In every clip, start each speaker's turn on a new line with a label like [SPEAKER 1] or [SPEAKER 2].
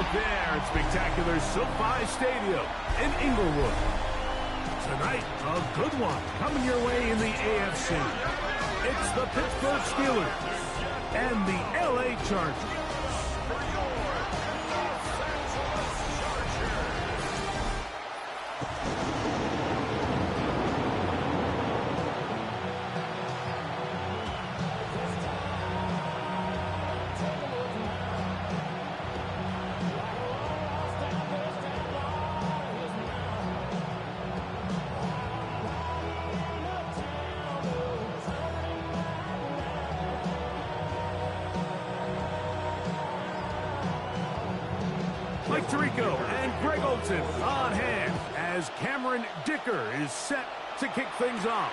[SPEAKER 1] out there at spectacular SoFi Stadium in Inglewood. Tonight, a good one coming your way in the AFC. It's the Pittsburgh Steelers and the LA Chargers. Mike Tirico and Greg Olson on hand as Cameron Dicker is set to kick things off.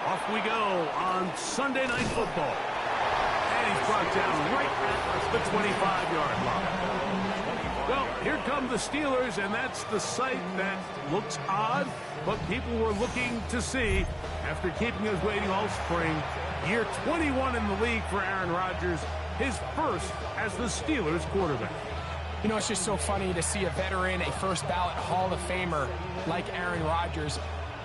[SPEAKER 1] Off we go on Sunday Night Football. And he's brought down right at the 25-yard line. Well, here come the Steelers, and that's the sight that looks odd, but people were looking to see after keeping us waiting all spring. Year 21 in the league for Aaron Rodgers, his first as the Steelers quarterback.
[SPEAKER 2] You know, it's just so funny to see a veteran, a first-ballot Hall of Famer like Aaron Rodgers,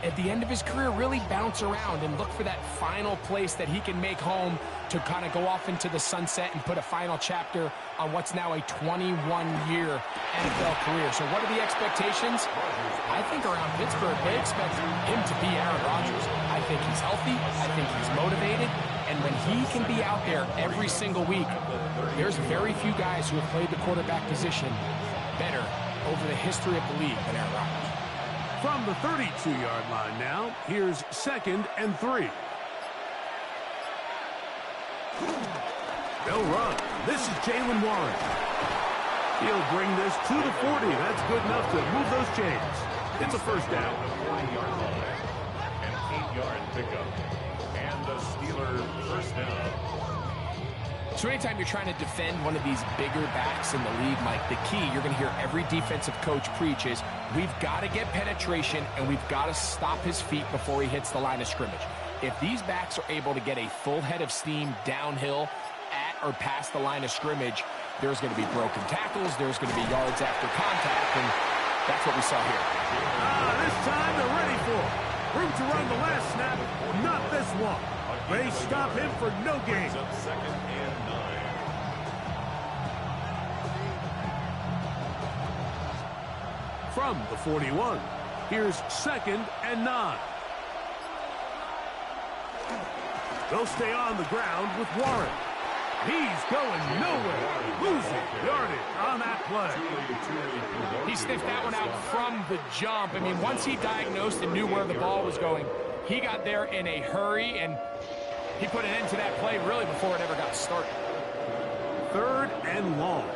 [SPEAKER 2] at the end of his career really bounce around and look for that final place that he can make home to kind of go off into the sunset and put a final chapter on what's now a 21-year NFL career. So what are the expectations? I think around Pittsburgh, they expect him to be Aaron Rodgers. I think he's healthy. I think he's motivated. And when he can be out there every single week, there's very few guys who have played the quarterback position better over the history of the league than Aaron Rodgers.
[SPEAKER 1] From the 32-yard line now, here's 2nd and 3. They'll run. This is Jaylen Warren. He'll bring this to the 40. That's good enough to move those chains. It's a first down.
[SPEAKER 3] An 8-yard pickup. And the Steelers first down.
[SPEAKER 2] So anytime you're trying to defend one of these bigger backs in the league, Mike, the key you're going to hear every defensive coach preach is we've got to get penetration and we've got to stop his feet before he hits the line of scrimmage. If these backs are able to get a full head of steam downhill at or past the line of scrimmage, there's going to be broken tackles, there's going to be yards after contact, and that's what we saw here.
[SPEAKER 1] This time they're ready for it. Room to run the last snap, not this one. They stop him for no gain.
[SPEAKER 3] 2nd and 9.
[SPEAKER 1] From the 41, here's 2nd and 9. They'll stay on the ground with Warren. He's going nowhere. Losing yardage on that play.
[SPEAKER 2] He sniffed that one out from the jump. I mean, once he diagnosed and knew where the ball was going, he got there in a hurry, and he put an end to that play really before it ever got started.
[SPEAKER 1] 3rd and long.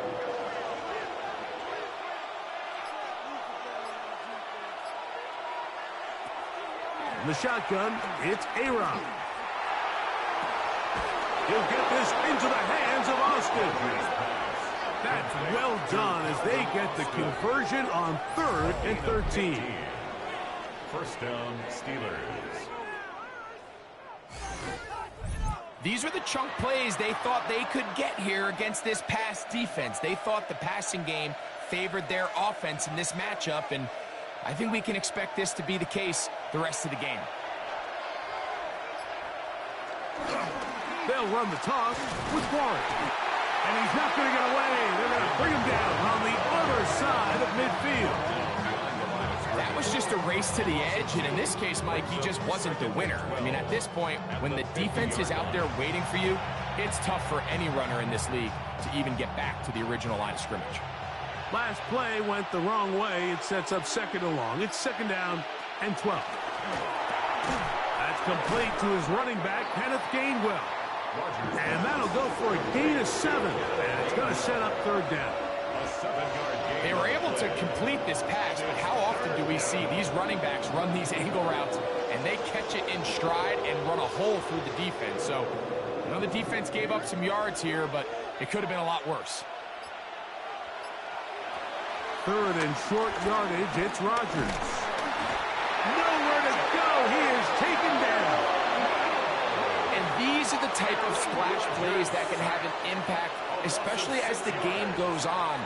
[SPEAKER 1] In the shotgun, it's Aaron. He'll get this into the hands of Austin. That's well done as they get the conversion on 3rd and 13.
[SPEAKER 3] First down, Steelers.
[SPEAKER 2] These are the chunk plays they thought they could get here against this pass defense. They thought the passing game favored their offense in this matchup, and I think we can expect this to be the case the rest of the game.
[SPEAKER 1] They'll run the toss with Warren. And he's not going to get away. They're going to bring him down on the other side of midfield.
[SPEAKER 2] That was just a race to the edge, and in this case, Mike, he just wasn't the winner. I mean, at this point, when the defense is out there waiting for you, it's tough for any runner in this league to even get back to the original line of scrimmage.
[SPEAKER 1] Last play went the wrong way. It sets up 2nd and long. It's 2nd down and 12. That's complete to his running back, Kenneth Gainwell. And that'll go for a gain of 7. And it's going to set up 3rd down.
[SPEAKER 2] They were able to complete this pass, but how often do we see these running backs run these angle routes and they catch it in stride and run a hole through the defense? So, I know the defense gave up some yards here, but it could have been a lot worse.
[SPEAKER 1] 3rd and short yardage, it's Rodgers. Nowhere to go. He is taken down.
[SPEAKER 2] And these are the type of splash plays that can have an impact, especially as the game goes on.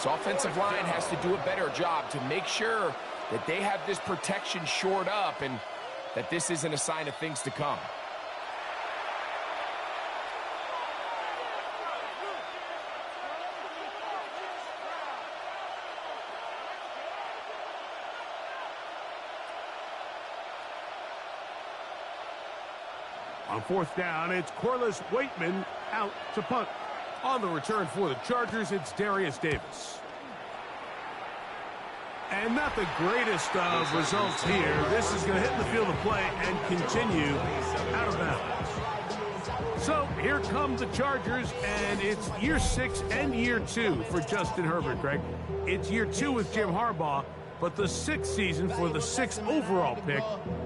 [SPEAKER 2] This offensive line has to do a better job to make sure that they have this protection shored up and that this isn't a sign of things to come.
[SPEAKER 1] On fourth down, it's Corliss Waitman out to punt. On the return for the Chargers, it's Darius Davis. And not the greatest of results here. This is going to hit the field of play and continue out of bounds. So here come the Chargers, and it's year 6 and year 2 for Justin Herbert, Greg. It's year 2 with Jim Harbaugh, but the 6th season for the 6th overall pick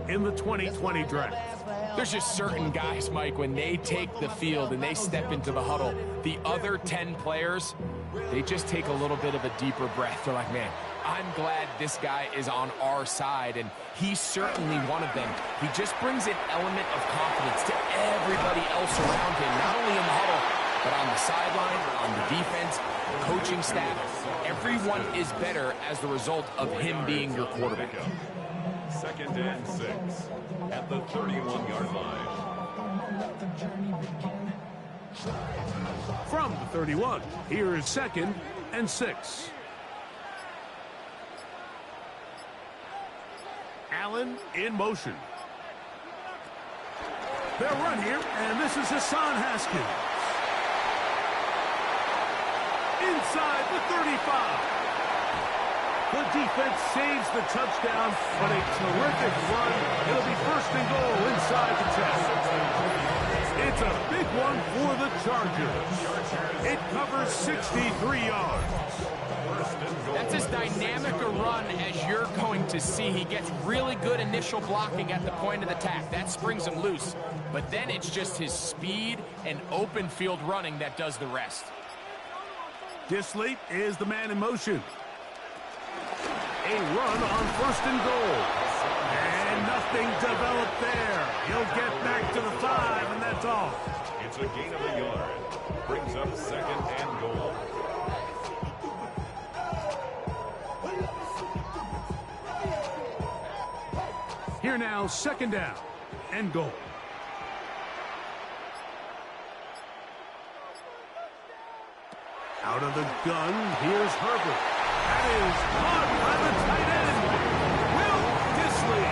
[SPEAKER 1] in the 2020 draft.
[SPEAKER 2] There's just certain guys, Mike, when they take the field and they step into the huddle, the other 10 players, they just take a little bit of a deeper breath. They're like, man, I'm glad this guy is on our side, and he's certainly one of them. He just brings an element of confidence to everybody else around him, not only in the huddle, but on the sideline, on the defense, coaching staff. Everyone is better as the result of him being your quarterback.
[SPEAKER 3] 2nd and 6 at the 31-yard line.
[SPEAKER 1] From the 31, here is 2nd and 6. Allen in motion. They'll run here, and this is Hassan Haskins. Inside the 35. The defense saves the touchdown, but a terrific run. It'll be 1st and goal inside the 10. It's a big one for the Chargers. It covers 63 yards.
[SPEAKER 2] That's as dynamic a run as you're going to see. He gets really good initial blocking at the point of attack. That springs him loose. But then it's just his speed and open field running that does the rest.
[SPEAKER 1] Disley is the man in motion. A run on 1st and goal. And nothing developed there. He'll get back to the 5, and that's all.
[SPEAKER 3] It's a gain of a yard. Brings up 2nd and goal.
[SPEAKER 1] Here now, 2nd down and goal. Out of the gun, here's Herbert. That is caught by the tight end. Will Disley.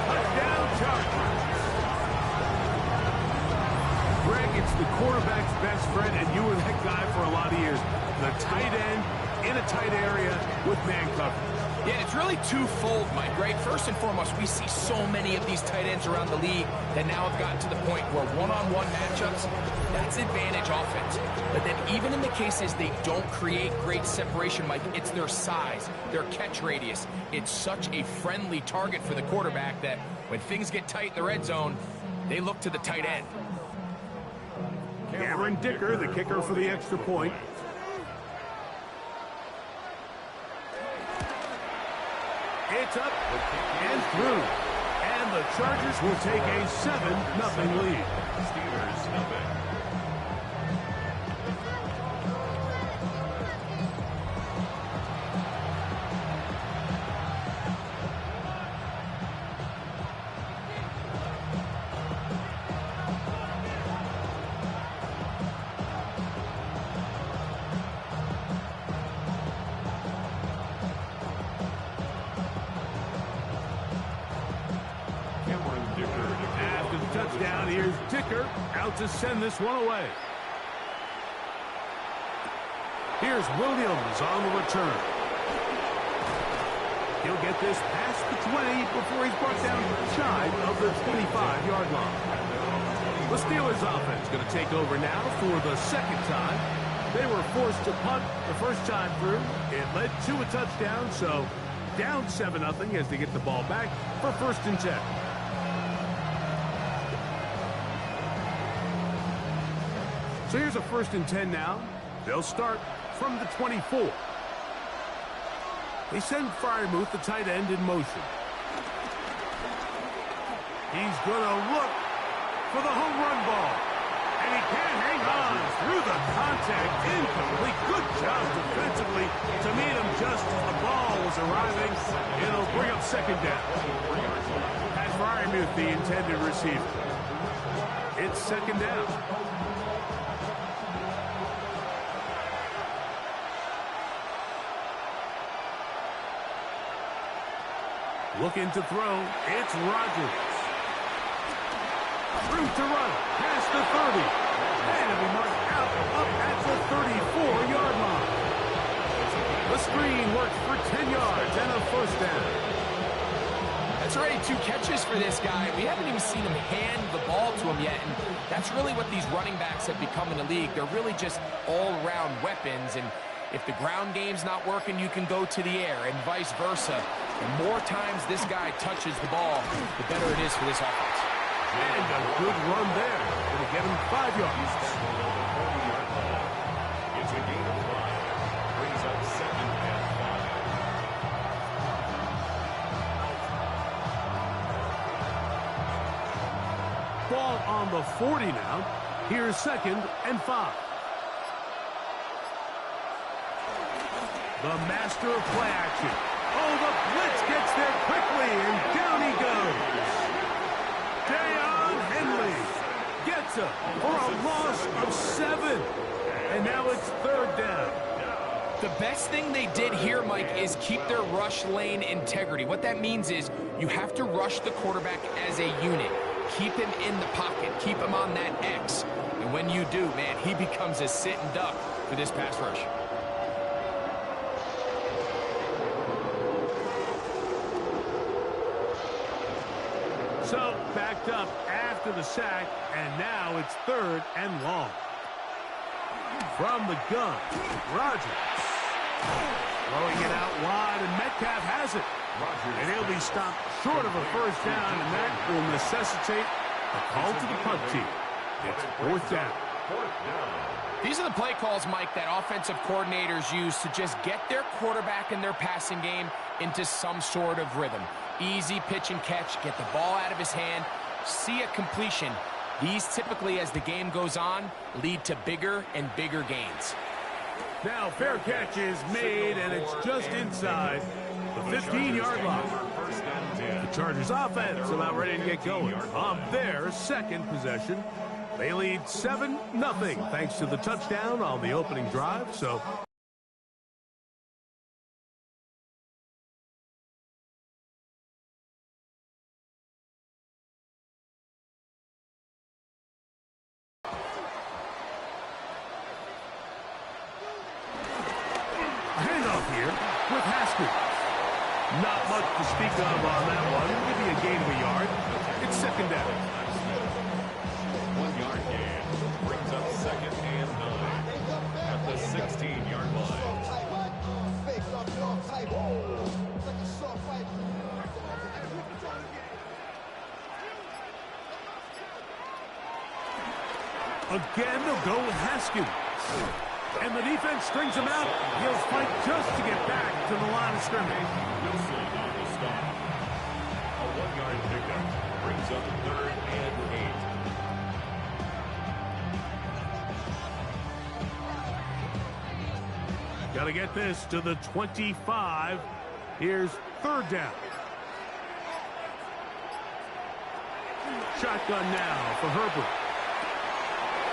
[SPEAKER 1] Touchdown Chargers. Greg, it's the quarterback's best friend, and you were that guy for a lot of years. The tight end in a tight area with man coverage.
[SPEAKER 2] Yeah, it's really twofold, Mike, right? First and foremost, we see so many of these tight ends around the league that now have gotten to the point where one-on-one matchups, that's advantage offense. But then even in the cases they don't create great separation, Mike, it's their size, their catch radius. It's such a friendly target for the quarterback that when things get tight in the red zone, they look to the tight end.
[SPEAKER 1] Cameron Dicker, the kicker for the extra point. It's up and through. And the Chargers will take a 7-0 lead.
[SPEAKER 3] Steelers nothing.
[SPEAKER 1] After the touchdown, here's Dicker out to send this one away. Here's Williams on the return. He'll get this past the 20 before he's brought down shy of the 25-yard line. The Steelers offense going to take over now for the 2nd time. They were forced to punt the first time through. It led to a touchdown, so down 7-0 as they get the ball back for 1st and 10. So here's a 1st and 10 now. They'll start from the 24. They send Freiermuth, the tight end, in motion. He's going to look for the home run ball. And he can't hang on through the contact incomplete. Good job defensively to meet him just as the ball was arriving. It'll bring up second down. Pat Fryermuth, the intended receiver. It's second down. Looking to throw. It's Rodgers. Room to run. Past the 30. And it'll be marked out up at the 34-yard line. The screen works for 10 yards and a first down.
[SPEAKER 2] That's already 2 catches for this guy. We haven't even seen him hand the ball to him yet, and that's really what these running backs have become in the league. They're really just all-around weapons, and if the ground game's not working, you can go to the air, and vice versa. The more times this guy touches the ball, the better it is for this offense.
[SPEAKER 1] And a good run there. It'll get him 5 yards.
[SPEAKER 3] It's a gain of 5. Brings up second and 5.
[SPEAKER 1] Ball on the 40 now. Here's second and 5. The master of play action. Oh, the blitz gets there quickly, and down he goes. Deion Henley gets him for a loss of 7. And now it's third down.
[SPEAKER 2] The best thing they did here, Mike, is keep their rush lane integrity. What that means is you have to rush the quarterback as a unit. Keep him in the pocket. Keep him on that X. And when you do, man, he becomes a sitting duck for this pass rush.
[SPEAKER 1] So, backed up after the sack, and now it's third and long. From the gun, Rodgers. Throwing it out wide, and Metcalf has it. And he'll be stopped short of a first down, and that will necessitate a call to the punt team. It's fourth down.
[SPEAKER 2] These are the play calls, Mike, that offensive coordinators use to just get their quarterback and their passing game into some sort of rhythm. Easy pitch and catch, get the ball out of his hand, see a completion. These typically, as the game goes on, lead to bigger and bigger gains.
[SPEAKER 1] Now, fair catch is made, and it's just inside the 15-yard line. The Chargers offense about ready to get going on their second possession. They lead 7-0 thanks to the touchdown on the opening drive. So handoff here with Haskins. Not much to speak of on that one. Maybe a gain of a yard. It's second down.
[SPEAKER 3] 1 yard gain. Brings up second and 9 at the 16-yard line.
[SPEAKER 1] Again, they'll go with Haskins. And the defense strings him out. He'll fight just to get back to the line of scrimmage.
[SPEAKER 3] Wilson on the stop. A 1-yard pickup brings up third and 8.
[SPEAKER 1] Got to get this to the 25. Here's third down. Shotgun now for Herbert.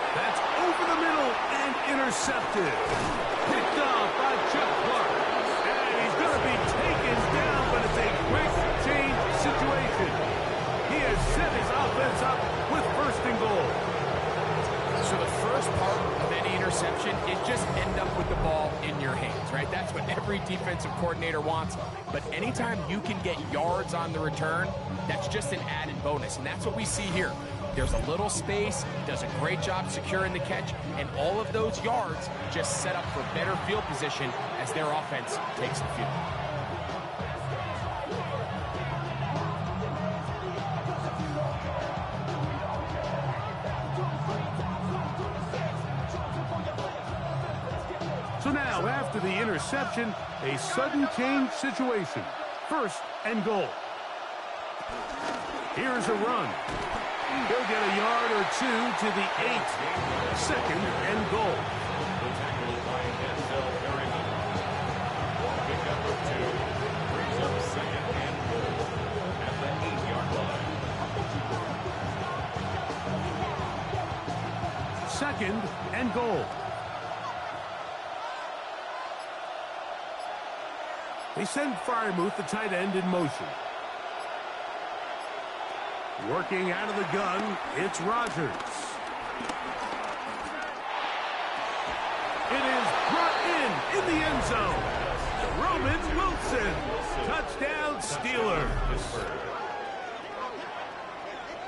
[SPEAKER 1] That's over the middle and intercepted. Picked off by Chuck Clark. And he's going to be taken down, but it's a quick change situation. He has set his offense up with first and goal.
[SPEAKER 2] So the first part of any interception is just end up with the ball in your hands, right? That's what every defensive coordinator wants. But anytime you can get yards on the return, that's just an added bonus. And that's what we see here. There's a little space, does a great job securing the catch, and all of those yards just set up for better field position as their offense takes the field.
[SPEAKER 1] So now, after the interception, a sudden change situation. First and goal. Here's a run. He'll get a yard or two to the 8. Second and goal. 2nd and goal. They send Freiermuth, the tight end, in motion. Working out of the gun, it's Rodgers. It is brought in the end zone. Roman Wilson. Touchdown, Steelers.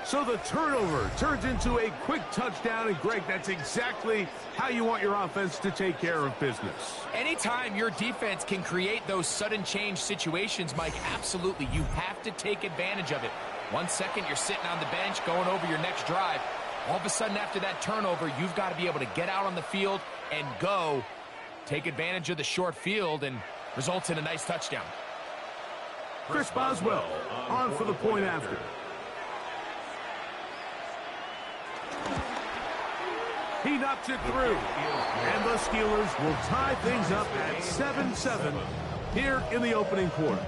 [SPEAKER 1] So the turnover turns into a quick touchdown, and Greg, that's exactly how you want your offense to take care of business.
[SPEAKER 2] Anytime your defense can create those sudden change situations, Mike, absolutely, you have to take advantage of it. 1 second, you're sitting on the bench, going over your next drive. All of a sudden, after that turnover, you've got to be able to get out on the field and go. Take advantage of the short field, and results in a nice touchdown.
[SPEAKER 1] Chris Boswell on for the point after. He knocks it through, and the Steelers will tie things up at 7-7 here in the opening quarter.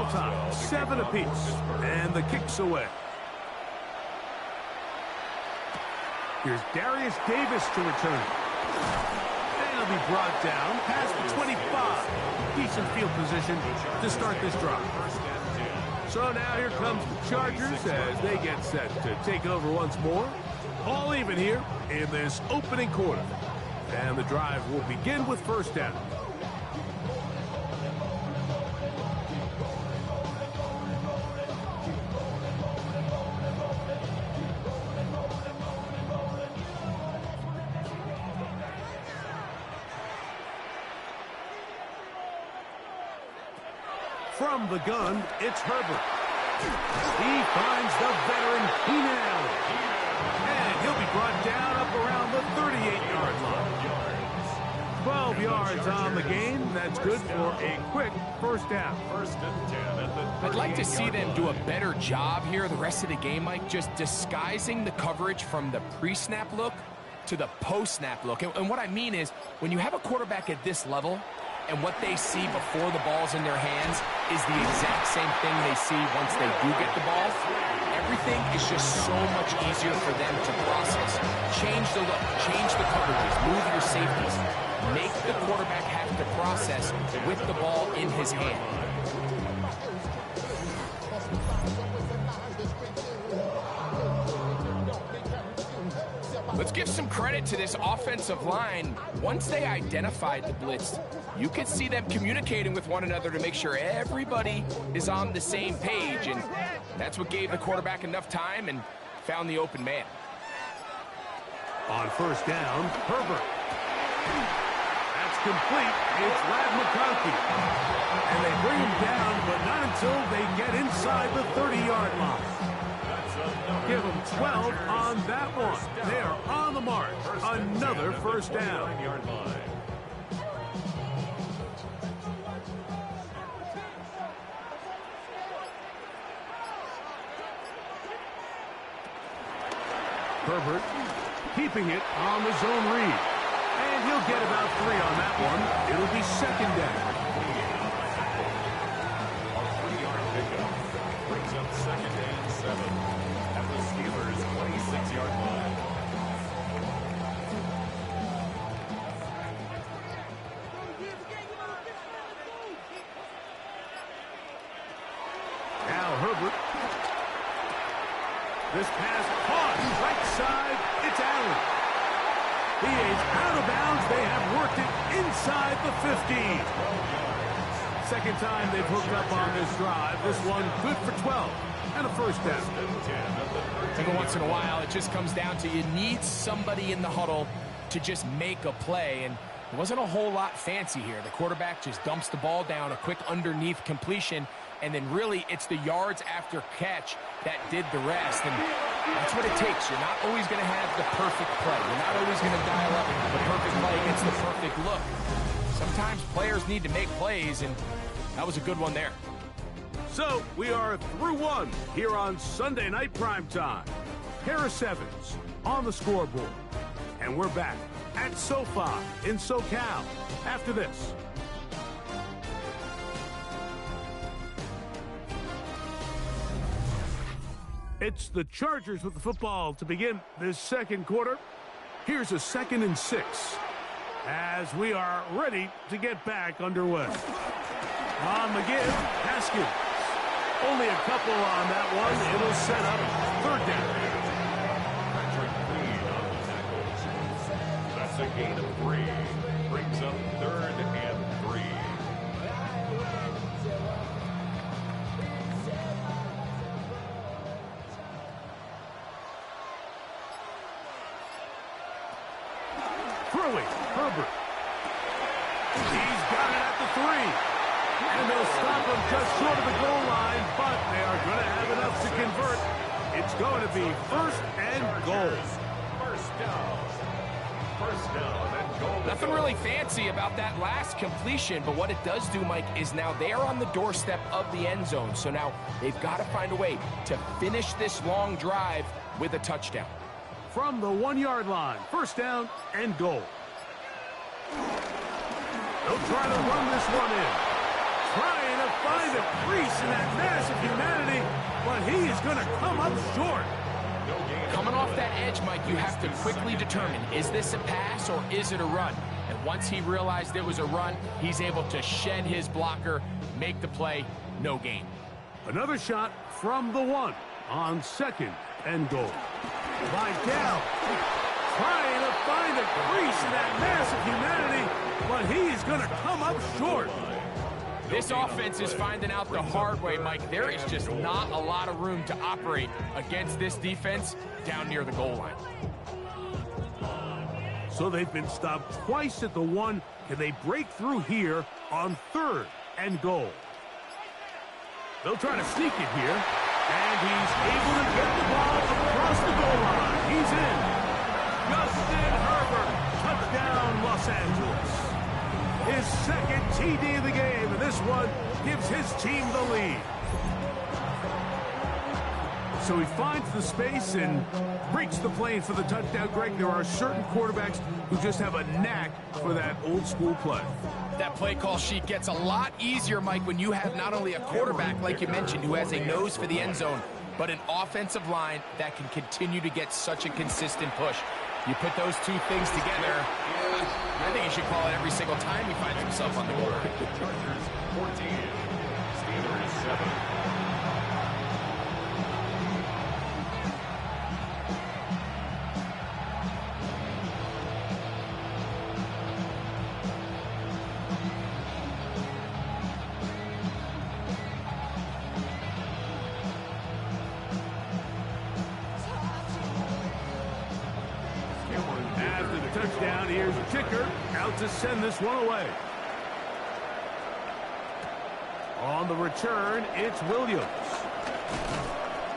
[SPEAKER 1] Top, 7 apiece, and the kick's away. Here's Darius Davis to return. And he'll be brought down past the 25. Decent field position to start this drive. So now here comes the Chargers as they get set to take over once more. All even here in this opening quarter. And the drive will begin with first down. From the gun, it's Herbert. He finds the veteran Heenan. And he'll be brought down up around the 38-yard line. 12 yards on the game. That's good for a quick first down.
[SPEAKER 2] I'd like to see them do a better job here the rest of the game, Mike, just disguising the coverage from the pre-snap look to the post-snap look. And what I mean is, when you have a quarterback at this level, and what they see before the ball's in their hands is the exact same thing they see once they do get the ball. Everything is just so much easier for them to process. Change the look, change the coverages, move your safeties. Make the quarterback have to process with the ball in his hand. Let's give some credit to this offensive line. Once they identified the blitz, you could see them communicating with one another to make sure everybody is on the same page, and that's what gave the quarterback enough time and found the open man.
[SPEAKER 1] On first down, Herbert. That's complete. It's Ladd McConkey. And they bring him down, but not until they get inside the 30-yard line. Give them 12 on that one. They are on the march. Another first down. Herbert keeping it on the zone read. And he'll get about 3 on that one. It'll be second down.
[SPEAKER 3] A 3-yard pickup brings up 2nd and 7 at the Steelers' 26-yard line.
[SPEAKER 1] Now Herbert. This pass caught right side. It's Allen. He is out of bounds. They have worked it inside the 15. Second time they've hooked up on this drive. This one good for 12 and a first down.
[SPEAKER 2] Every once in a while, it just comes down to you need somebody in the huddle to just make a play, and it wasn't a whole lot fancy here. The quarterback just dumps the ball down, a quick underneath completion, and then really it's the yards after catch that did the rest. And that's what it takes. You're not always going to have the perfect play. You're not always going to dial up the perfect play against the perfect look. Sometimes players need to make plays, and that was a good one there.
[SPEAKER 1] So we are through one here on Sunday Night Primetime. Harris Evans on the scoreboard. And we're back at SoFi in SoCal after this. It's the Chargers with the football to begin this second quarter. Here's a 2nd and 6 as we are ready to get back underway. On McGinn, Haskins. Only a couple on that one. It'll set up 3rd down.
[SPEAKER 3] That's a gain of 3. Brings up 3rd and 3.
[SPEAKER 1] Throwing, Herbert. He's got it at the 3. And they'll stop him just short of the goal line, but they are going to have enough to convert. It's going to be 1st and goal.
[SPEAKER 3] First down and goal.
[SPEAKER 2] Nothing really fancy about that last completion, but what it does do, Mike, is now they are on the doorstep of the end zone. So now they've got to find a way to finish this long drive with a touchdown.
[SPEAKER 1] From the 1-yard line, 1st down and goal. They'll try to run this one in. Trying to find a crease in that mass of humanity, but he is going to come up short.
[SPEAKER 2] Coming off that edge, Mike, you have to quickly determine, is this a pass or is it a run? And once he realized it was a run, he's able to shed his blocker, make the play, no gain.
[SPEAKER 1] Another shot from the 1 on 2nd and goal. Vidal trying to find a crease in that mass of humanity, but he's going to come up short.
[SPEAKER 2] This offense is finding out the hard way, Mike. There is just not a lot of room to operate against this defense down near the goal line.
[SPEAKER 1] So they've been stopped twice at the 1. Can they break through here on 3rd and goal? They'll try to sneak it here, and he's able to get the ball across the goal line. He's in. Justin Herbert, touchdown Los Angeles. His 2nd TD of the game, and this one gives his team the lead. So he finds the space and breaks the plane for the touchdown. Greg, there are certain quarterbacks who just have a knack for that old-school play.
[SPEAKER 2] That play call sheet gets a lot easier, Mike, when you have not only a quarterback, like you mentioned, who has a nose for the end zone, but an offensive line that can continue to get such a consistent push. You put those two things together, I think he should call it every single time he finds himself on the goal line.
[SPEAKER 3] Chargers 14, Steelers 7.
[SPEAKER 1] After the touchdown, here's a kicker out to send this one away. On the return, it's Williams.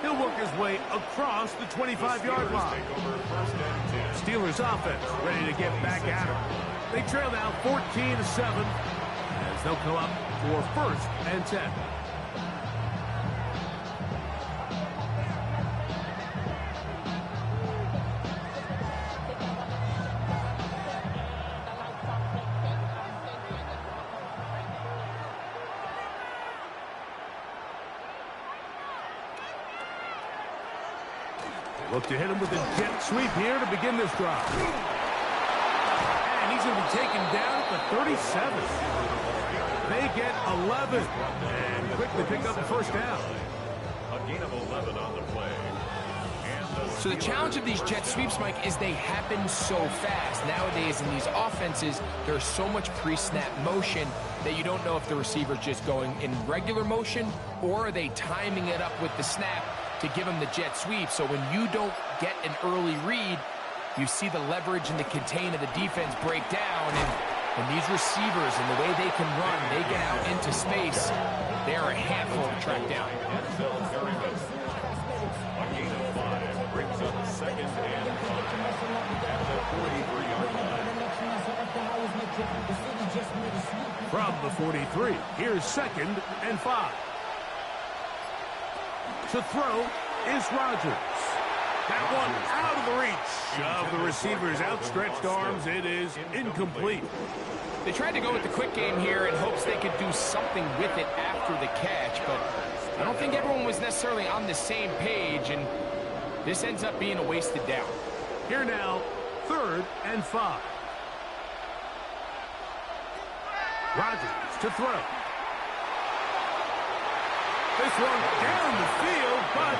[SPEAKER 1] He'll work his way across the 25-yard line. Steelers offense ready to get back at him. They trail now 14-7 as they'll come up for 1st and 10. Look to hit him with a jet sweep here to begin this drive. And he's going to be taken down at the 37. They get 11 and quickly pick up the 1st down.
[SPEAKER 3] A gain of 11 on the play.
[SPEAKER 2] So the challenge of these jet sweeps, Mike, is they happen so fast. Nowadays in these offenses, there's so much pre-snap motion that you don't know if the receiver's just going in regular motion or are they timing it up with the snap to give him the jet sweep. So when you don't get an early read, you see the leverage and the contain of the defense break down. And these receivers and the way they can run, they get out into space. They are a handful to track down.
[SPEAKER 3] A gain of 5 brings up 2nd and 5 at the 43-yard line.
[SPEAKER 1] From the 43, here's 2nd and 5. To throw is Rodgers. That one out of the reach of the receiver's outstretched arms. It is incomplete.
[SPEAKER 2] They tried to go with the quick game here in hopes they could do something with it after the catch, but I don't think everyone was necessarily on the same page, and this ends up being a wasted down.
[SPEAKER 1] Here now, 3rd and 5. Rodgers to throw. This one down the field, but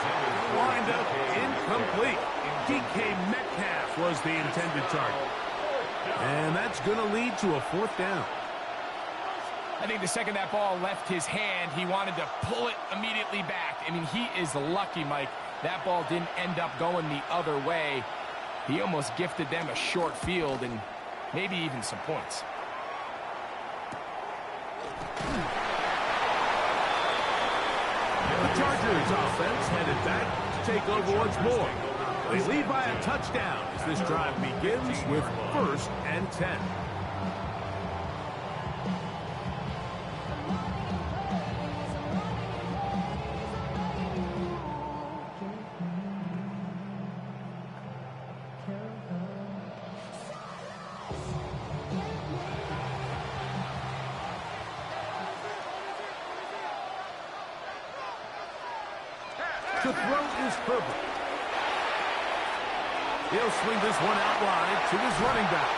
[SPEAKER 1] wind up incomplete. DK Metcalf was the intended target. And that's going to lead to a 4th down.
[SPEAKER 2] I think the second that ball left his hand, he wanted to pull it immediately back. I mean, he is lucky, Mike. That ball didn't end up going the other way. He almost gifted them a short field and maybe even some points.
[SPEAKER 1] The Chargers offense headed back to take over once more. They lead by a touchdown as this drive begins with 1st and 10. To throw is Herbert. He'll swing this one out wide to his running back.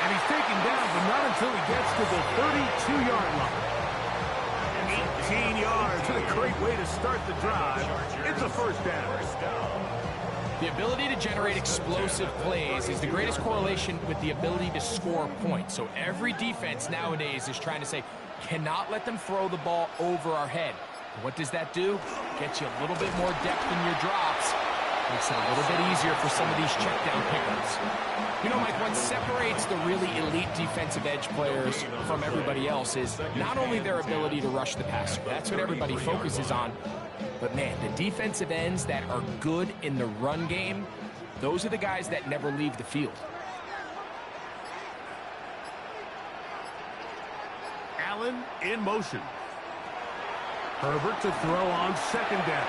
[SPEAKER 1] And he's taken down, but not until he gets to the 32-yard line. 18 yards. What a great way to start the drive. It's a 1st down.
[SPEAKER 2] The ability to generate explosive plays is the greatest correlation with the ability to score points. So every defense nowadays is trying to say, cannot let them throw the ball over our head. What does that do? Gets you a little bit more depth in your drops. Makes it a little bit easier for some of these check down pickups. You know, Mike, what separates the really elite defensive edge players from everybody else is not only their ability to rush the passer. That's what everybody focuses on. But, man, the defensive ends that are good in the run game, those are the guys that never leave the field.
[SPEAKER 1] Allen in motion. Herbert to throw on 2nd down.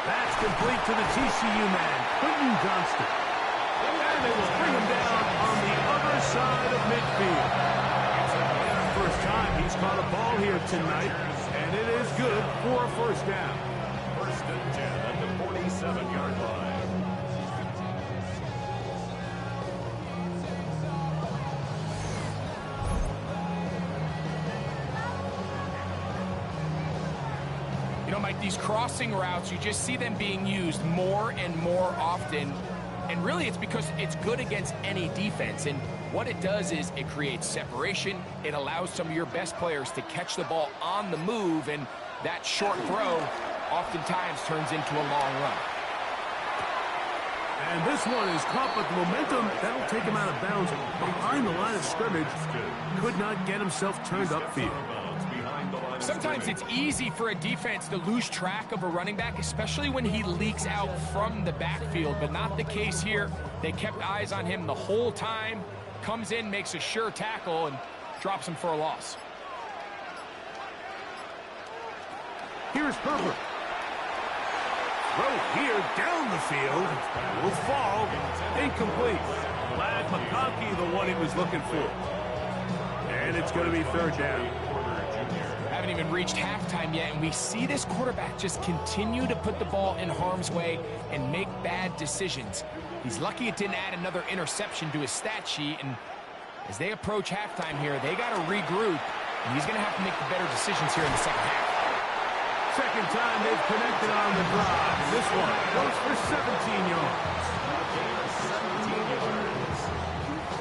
[SPEAKER 1] That's complete to the TCU man, Quentin Johnston. And they will bring him down on the other side of midfield. First time he's caught a ball here tonight, and it is good for a 1st down.
[SPEAKER 3] 1st and 10 at the 47-yard line.
[SPEAKER 2] You know, Mike, these crossing routes, you just see them being used more and more often. And really, it's because it's good against any defense. And what it does is it creates separation. It allows some of your best players to catch the ball on the move. And that short throw oftentimes turns into a long run.
[SPEAKER 1] And this one is caught, but the momentum, that'll take him out of bounds behind the line of scrimmage. Could not get himself turned upfield.
[SPEAKER 2] Sometimes it's easy for a defense to lose track of a running back, especially when he leaks out from the backfield, but not the case here. They kept eyes on him the whole time, comes in, makes a sure tackle, and drops him for a loss.
[SPEAKER 1] Here's Herbert. Throw here down the field. Will fall. Incomplete. Glad McConkey the one he was looking for. And it's going to be 3rd down.
[SPEAKER 2] Haven't even reached halftime yet, and we see this quarterback just continue to put the ball in harm's way and make bad decisions. He's lucky it didn't add another interception to his stat sheet, and as they approach halftime here, they got to regroup, and he's going to have to make the better decisions here in the second half.
[SPEAKER 1] Second time they've connected on the drive. This one goes for 17 yards.
[SPEAKER 3] 17 yards.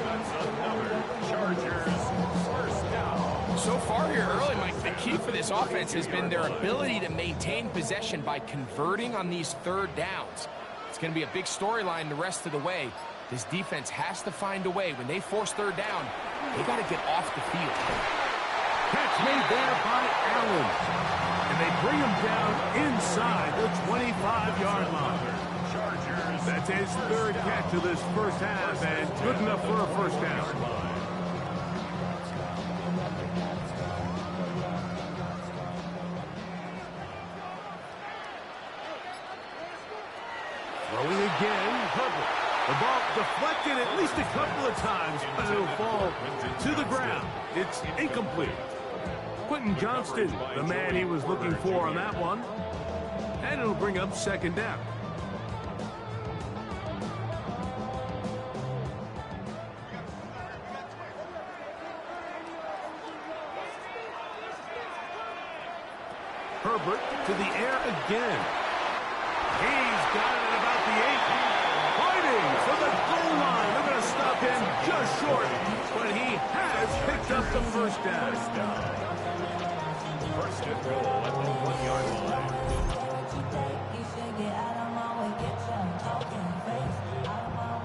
[SPEAKER 3] That's another Chargers 1st down.
[SPEAKER 2] So far here early, Mike, the key for this offense has been their ability to maintain possession by converting on these 3rd downs. It's going to be a big storyline the rest of the way. This defense has to find a way. When they force 3rd down, they got to get off the field.
[SPEAKER 1] Catch made there by Allen. And they bring him down inside the 25-yard line. That's his 3rd catch of this 1st half, and good enough for a 1st down. Throwing again, Herbert. The ball deflected at least a couple of times, but it'll fall to the ground. It's incomplete. Quentin Johnston, the man he was looking for on that one. And it'll bring up second down. Herbert to the air again. He's got it at about the 8. Fighting for the goal line. They're going to stop him just short, but he has picked up the first down.
[SPEAKER 3] First and goal at the 1-yard line.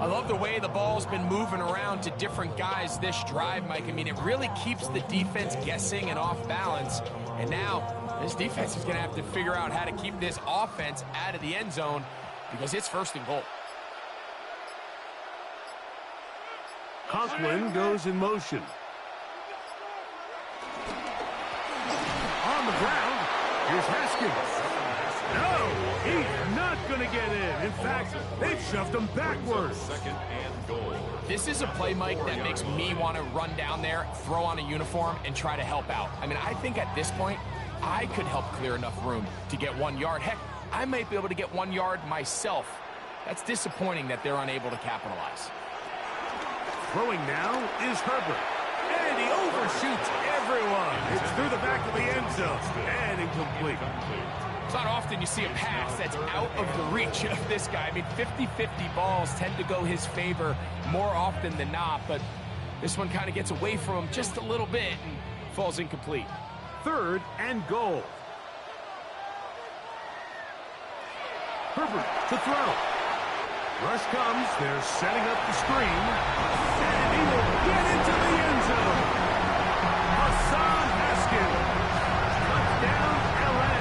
[SPEAKER 2] I love the way the ball's been moving around to different guys this drive, Mike. I mean, it really keeps the defense guessing and off balance. And now this defense is going to have to figure out how to keep this offense out of the end zone because it's first and goal.
[SPEAKER 1] Conklin goes in motion. On the ground, here's Haskins. No, he's not going to get in. In fact, they've shoved him backwards.
[SPEAKER 3] Second and goal.
[SPEAKER 2] This is a play, Mike, that makes me want to run down there, throw on a uniform, and try to help out. I mean, I think at this point, I could help clear enough room to get 1 yard. Heck, I might be able to get 1 yard myself. That's disappointing that they're unable to capitalize.
[SPEAKER 1] Throwing now is Herbert. And he overshoots everyone. It's through the back of the end zone. And incomplete.
[SPEAKER 2] It's not often you see a pass that's out of the reach of this guy. I mean, 50-50 balls tend to go his favor more often than not, but this one kind of gets away from him just a little bit and falls incomplete.
[SPEAKER 1] Third and goal. Herbert to throw. Rush comes. They're setting up the screen. And he will get into the end zone. Hassan Haskins. Touchdown, LA.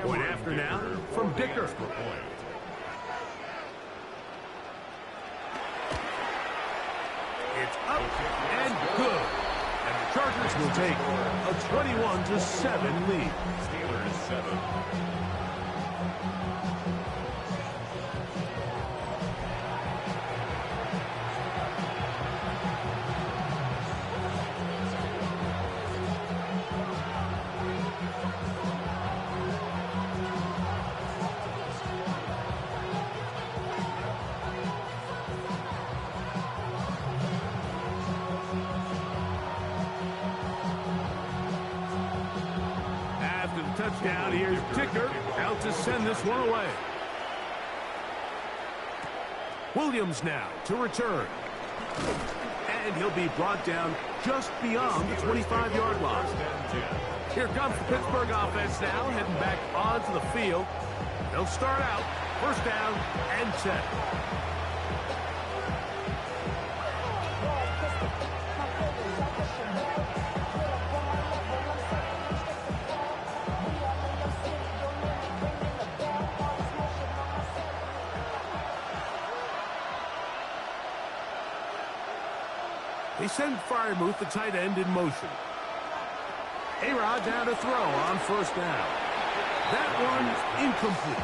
[SPEAKER 1] Point after now from Dicker. It's up and good. And the Chargers will take a 21-7 lead.
[SPEAKER 3] Steelers 7.
[SPEAKER 1] Touchdown. Here's Dicker out to send this one away. Williams now to return. And he'll be brought down just beyond the 25-yard line. Here comes the Pittsburgh offense now, heading back onto the field. They'll start out first down and 10. They send Freiermuth, the tight end, in motion. A-Rod down to throw on first down. That one incomplete.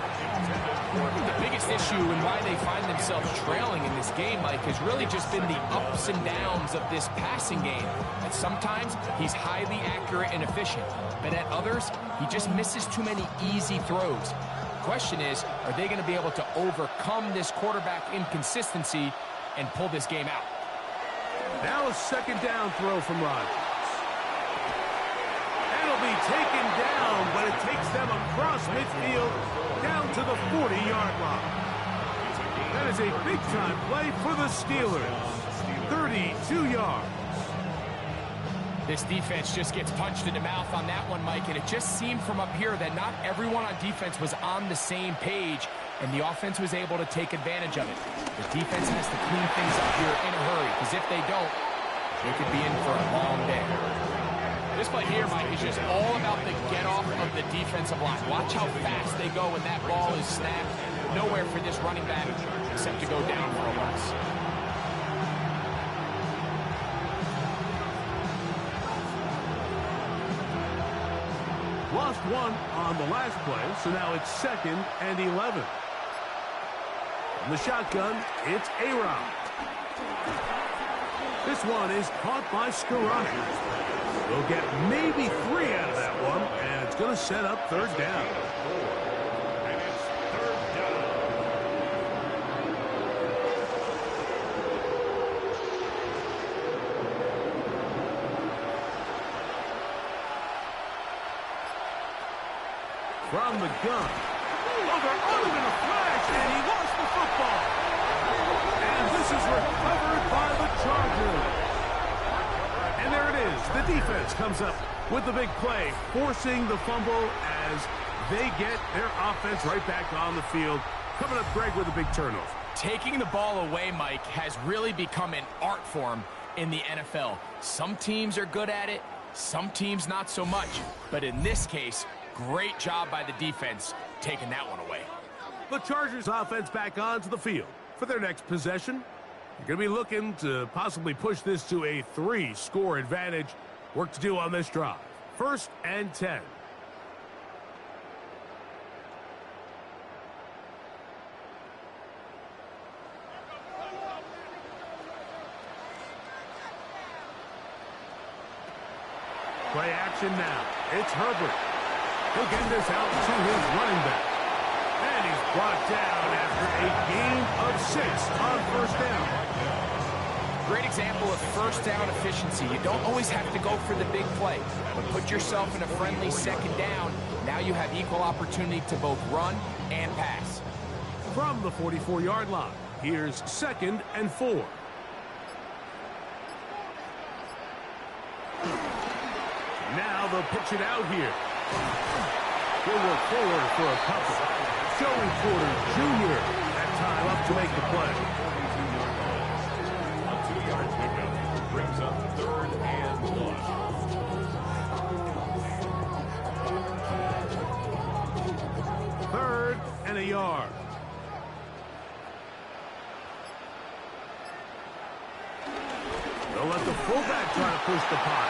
[SPEAKER 2] The biggest issue and why they find themselves trailing in this game, Mike, has really just been the ups and downs of this passing game. And sometimes he's highly accurate and efficient, but at others, he just misses too many easy throws. The question is, are they going to be able to overcome this quarterback inconsistency and pull this game out?
[SPEAKER 1] Now a second down throw from Rodgers. It'll be taken down, but it takes them across midfield down to the 40-yard line. That is a big-time play for the Steelers. 32 yards.
[SPEAKER 2] This defense just gets punched in the mouth on that one, Mike, and it just seemed from up here that not everyone on defense was on the same page and the offense was able to take advantage of it. The defense has to clean things up here in a hurry, because if they don't, they could be in for a long day. This play here, Mike, is just all about the get-off of the defensive line. Watch how fast they go when that ball is snapped. Nowhere for this running back except to go down for a loss.
[SPEAKER 1] Lost one on the last play, so now it's 2nd and 11. From the shotgun, it's A-Rod. This one is caught by Scarani. They'll get maybe 3 out of that one, and it's going to set up 3rd down.
[SPEAKER 3] And it's 3rd down.
[SPEAKER 1] From the gun. Oh, they're on him in a flash, and he lost the football. And this is recovered by the Chargers. And there it is. The defense comes up with the big play, forcing the fumble as they get their offense right back on the field. Coming up, Greg, with a big turnover.
[SPEAKER 2] Taking the ball away, Mike, has really become an art form in the NFL. Some teams are good at it, some teams not so much. But in this case, great job by the defense taking that one away.
[SPEAKER 1] The Chargers offense back onto the field for their next possession. You're going to be looking to possibly push this to a 3-score advantage. Work to do on this drive. 1st and 10. Play action now. It's Herbert. He'll get this out to his running back. And he's brought down after a gain of 6 on 1st down.
[SPEAKER 2] Great example of 1st down efficiency. You don't always have to go for the big play, but put yourself in a friendly 2nd down. Now you have equal opportunity to both run and pass.
[SPEAKER 1] From the 44-yard line, here's 2nd and 4. Now they'll pitch it out here. He'll work forward for a couple. Joey Porter Jr. that time up to make the play.
[SPEAKER 3] On 2 yards to go. Brings up 3rd and 1.
[SPEAKER 1] 3rd and a yard. They'll let the fullback try to push the pot.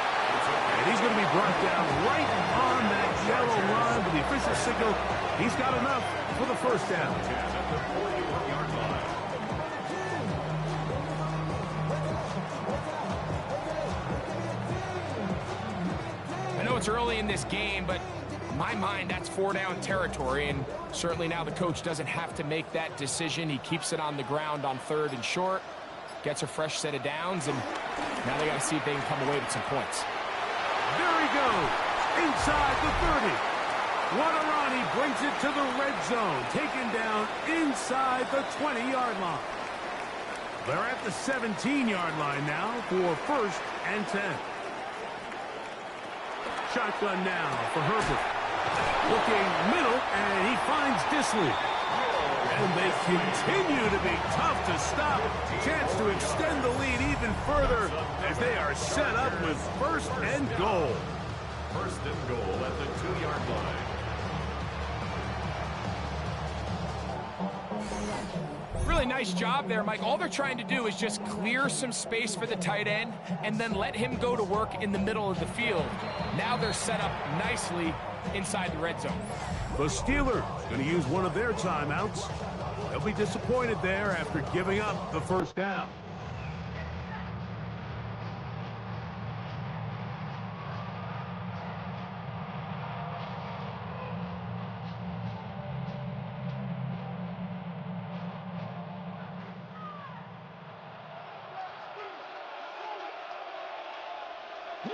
[SPEAKER 1] And he's going to be brought down right on that yellow line with the official signal. He's got enough for the 1st down.
[SPEAKER 3] At the 41-yard line.
[SPEAKER 2] I know it's early in this game, but in my mind, that's 4-down territory, and certainly now the coach doesn't have to make that decision. He keeps it on the ground on 3rd and short, gets a fresh set of downs, and now they got to see if they can come away with some points.
[SPEAKER 1] There he goes, inside the 30. Wadarani brings it to the red zone, taken down inside the 20-yard line. They're at the 17-yard line now for 1st and 10. Shotgun now for Herbert. Looking middle, and he finds Disley. And they continue to be tough to stop. Chance to extend the lead even further as they are set up with 1st and goal.
[SPEAKER 3] 1st and goal at the 2-yard line.
[SPEAKER 2] Really nice job there, Mike. All they're trying to do is just clear some space for the tight end and then let him go to work in the middle of the field. Now they're set up nicely inside the red zone.
[SPEAKER 1] The Steelers going to use one of their timeouts. They'll be disappointed there after giving up the 1st down.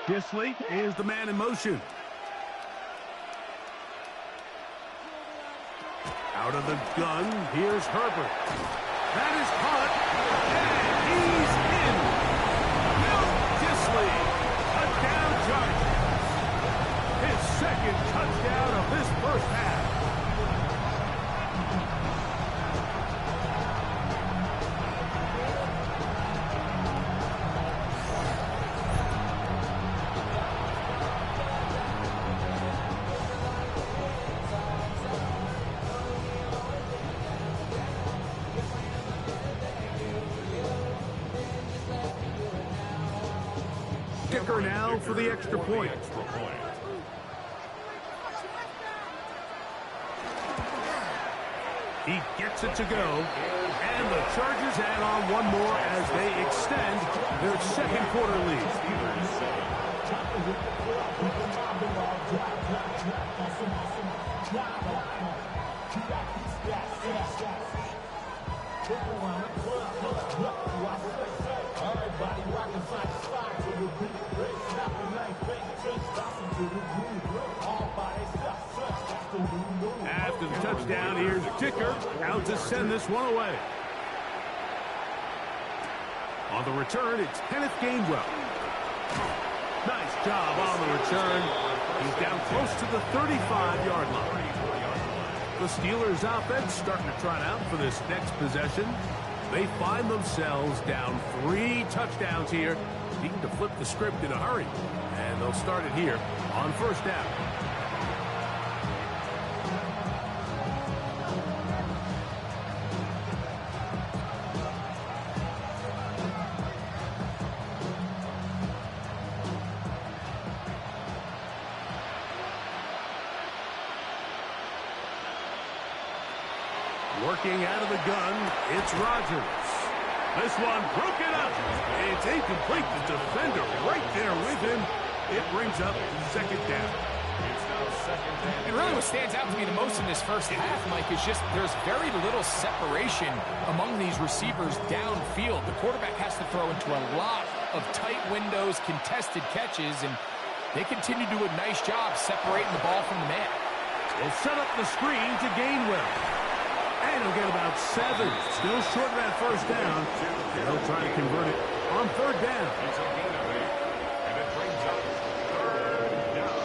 [SPEAKER 1] Disley is the man in motion. Out of the gun, here's Herbert. That is caught, and he's in. Will Disley, touchdown Chargers. His 2nd touchdown of this 1st half. Dicker now for the extra point. He gets it to go, and the Chargers add on one more as they extend their second quarter lead. After the touchdown, here's Dicker out to send this one away. On the return, it's Kenneth Gainwell. Nice job on the return. He's down close to the 35-yard line. The Steelers' offense starting to trot out for this next possession. They find themselves down 3 touchdowns here, needing to flip the script in a hurry. And they'll start it here on first down. Working out of the gun, it's Rodgers. This one broken up. It's incomplete. The defender right there with him. It brings up second down.
[SPEAKER 2] And really what stands out to me the most in this first half, Mike, is just there's very little separation among these receivers downfield. The quarterback has to throw into a lot of tight windows, contested catches, and they continue to do a nice job separating the ball from the man.
[SPEAKER 1] We'll set up the screen to Gainwell. And he'll get about 7. Still short of that first down. And he'll try to convert it on third down.
[SPEAKER 3] And it brings up third down.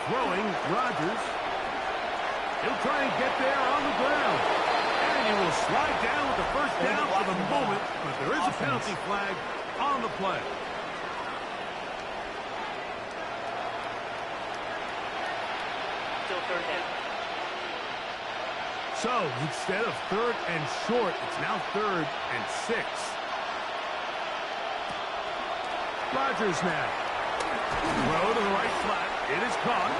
[SPEAKER 1] Throwing, Rodgers. He'll try and get there on the ground. He will slide down with the first down for the moment, but there is a penalty flag on the play.
[SPEAKER 4] Still third down.
[SPEAKER 1] So instead of third and short, it's now 3rd and 6. Rodgers now. Throw to the right flat. It is caught.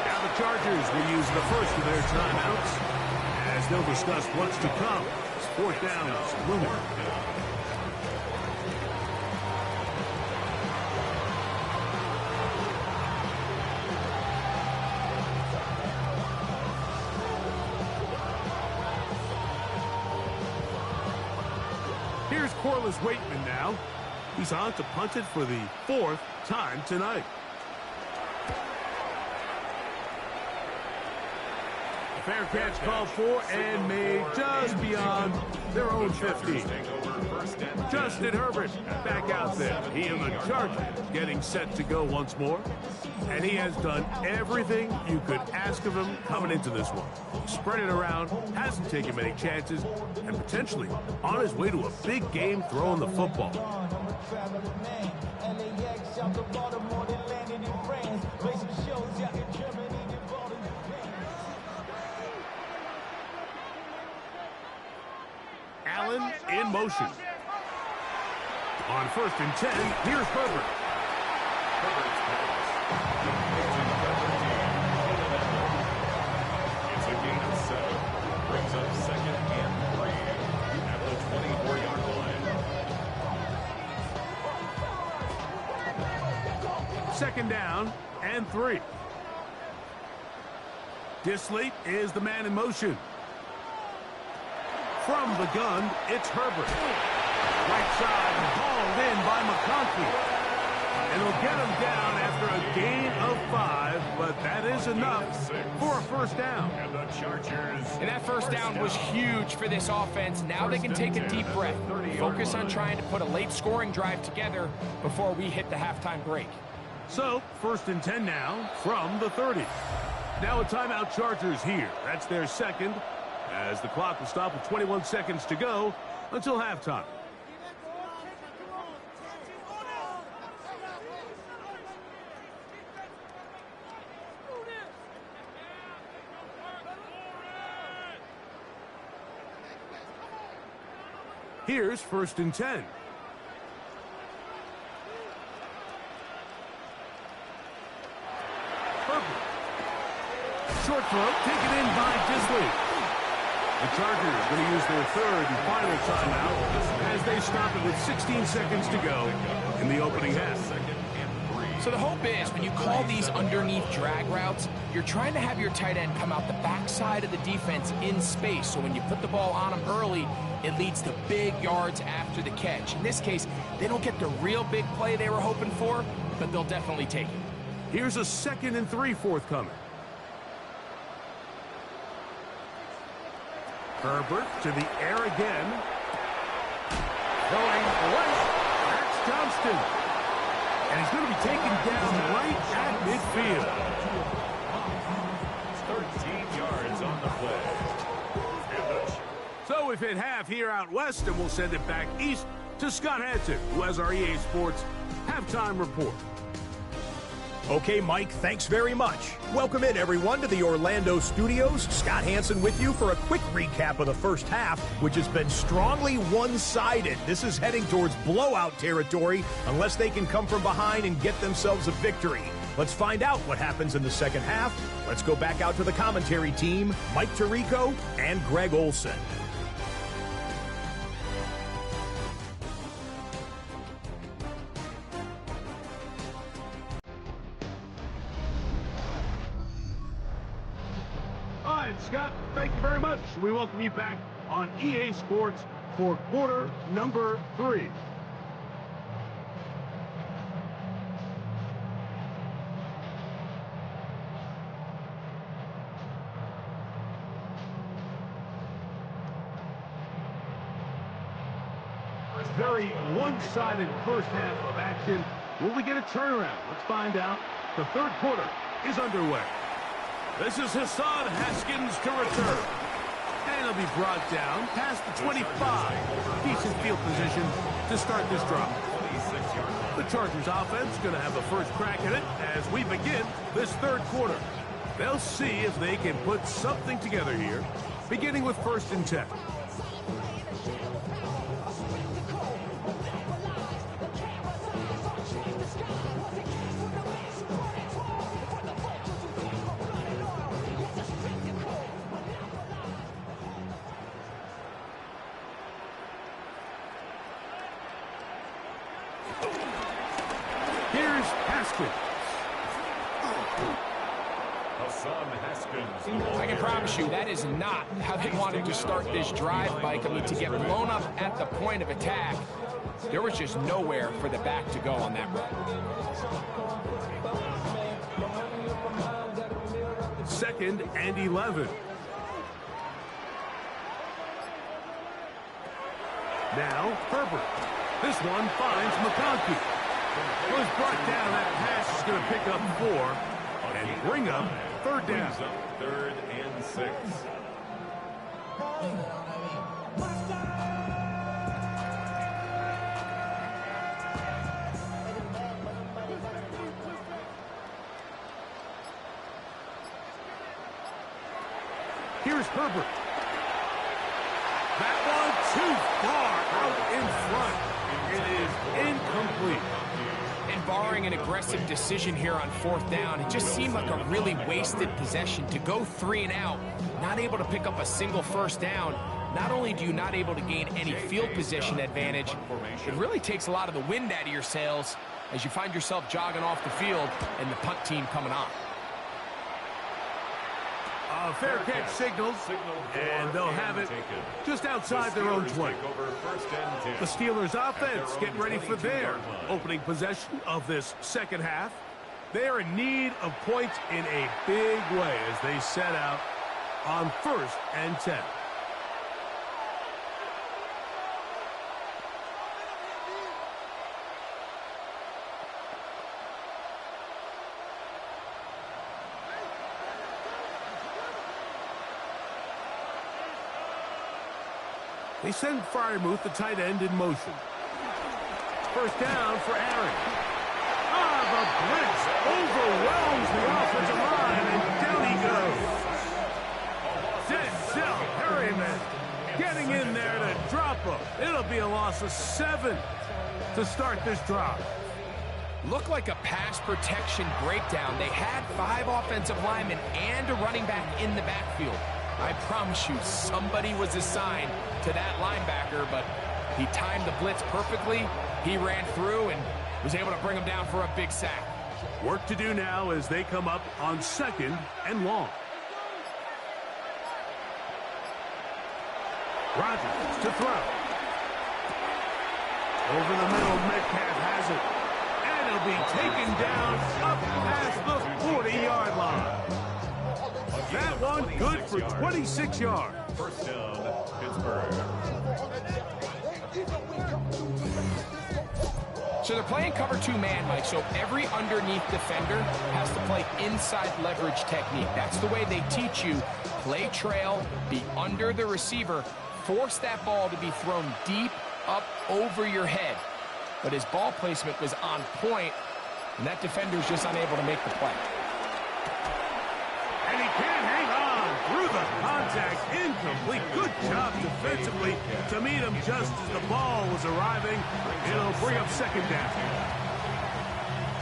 [SPEAKER 1] Now the Chargers will use the first of their timeouts. As they'll discuss what's to come. It's 4th down is looming. Here's Corliss Waitman now. He's on to punt it for the 4th time tonight. Fair catch called for and made just beyond their own 50. Justin Herbert back out there. He and the Chargers getting set to go once more. And he has done everything you could ask of him coming into this one. Spread it around, hasn't taken many chances, and potentially on his way to a big game throwing the football. Allen in motion. On 1st and 10, here's Herbert.
[SPEAKER 3] Herbert's pass. It's a gain of 7. Brings up 2nd and 3 at the 24-yard line.
[SPEAKER 1] 2nd down and 3. Disley is the man in motion. From the gun, it's Herbert. Right side, hauled in by McConkey. And he'll get him down after a gain of 5, but that is enough for a first down.
[SPEAKER 3] And the Chargers.
[SPEAKER 2] And that first down was huge for this offense. Now they can take a deep breath. Focus on trying to put a late scoring drive together before we hit the halftime break.
[SPEAKER 1] So, 1st and 10 now from the 30. Now a timeout Chargers here. That's their 2nd. As the clock will stop with 21 seconds to go until halftime. Here's 1st and 10. Herbert. Short throw taken in by Disley. The Chargers going to use their 3rd and final timeout as they stop it with 16 seconds to go in the opening half.
[SPEAKER 2] So the hope is when you call these underneath drag routes, you're trying to have your tight end come out the backside of the defense in space. So when you put the ball on them early, it leads to big yards after the catch. In this case, they don't get the real big play they were hoping for, but they'll definitely take it.
[SPEAKER 1] Here's a 2nd and 3 forthcoming. Herbert to the air again. Going right. That's Johnston. And he's going to be taken down right at midfield.
[SPEAKER 3] 13 yards on the play.
[SPEAKER 1] So if it have here out west, and we'll send it back east to Scott Hansen, who has our EA Sports halftime report.
[SPEAKER 5] Okay, Mike, thanks very much. Welcome in, everyone, to the Orlando studios. Scott Hansen with you for a quick recap of the first half, which has been strongly one-sided. This is heading towards blowout territory unless they can come from behind and get themselves a victory. Let's find out what happens in the second half. Let's go back out to the commentary team, Mike Tirico and Greg Olson.
[SPEAKER 1] Scott, thank you very much. We welcome you back on EA Sports for quarter number 3. Very one-sided first half of action. Will we get a turnaround? Let's find out. The 3rd quarter is underway. This is Hassan Haskins to return. And he'll be brought down past the 25. Decent field position to start this drive. The Chargers offense going to have the first crack at it as we begin this 3rd quarter. They'll see if they can put something together here, beginning with 1st and 10. Here's Haskins.
[SPEAKER 2] I can promise you that is not how they wanted to start this drive, Mike. I mean, to get blown up at the point of attack, there was just nowhere for the back to go on that run.
[SPEAKER 1] 2nd and 11. Now, Herbert. This one finds McConkey. Was brought down. That pass is going to pick up 4 and bring up 3rd down.
[SPEAKER 3] 3rd and 6.
[SPEAKER 1] Here's Herbert. That one too far out in front. It is incomplete.
[SPEAKER 2] And barring an aggressive decision here on 4th down, it just seemed like a really wasted possession to go 3 and out, not able to pick up a single 1st down. Not only do you not able to gain any field position advantage, it really takes a lot of the wind out of your sails as you find yourself jogging off the field and the punt team coming on.
[SPEAKER 1] Fair catch signals, and they'll have it just outside their own 20. The Steelers offense getting ready for their opening possession of this second half. They are in need of points in a big way as they set out on 1st and 10. They send Freiermuth, the tight end, in motion. 1st down for Aaron. The blitz overwhelms the offensive line, and down he goes. Denzel Perryman getting hang in there to drop him. It'll be a loss of 7 to start this drive.
[SPEAKER 2] Looked like a pass protection breakdown. They had 5 offensive linemen and a running back in the backfield. I promise you, somebody was assigned to that linebacker, but he timed the blitz perfectly. He ran through and was able to bring him down for a big sack.
[SPEAKER 1] Work to do now as they come up on 2nd and long. Rodgers to throw. Over the middle, Metcalf has it. And he'll be taken down up past the 40-yard line. That one good for 26 yards.
[SPEAKER 3] First down, Pittsburgh.
[SPEAKER 2] So they're playing cover 2 man, Mike, so every underneath defender has to play inside leverage technique. That's the way they teach you. Play trail, be under the receiver, force that ball to be thrown deep up over your head. But his ball placement was on point, and that defender's just unable to make the play.
[SPEAKER 1] And he can't hang on through the contact. Incomplete. Good job defensively to meet him just as the ball was arriving. It'll bring up 2nd down.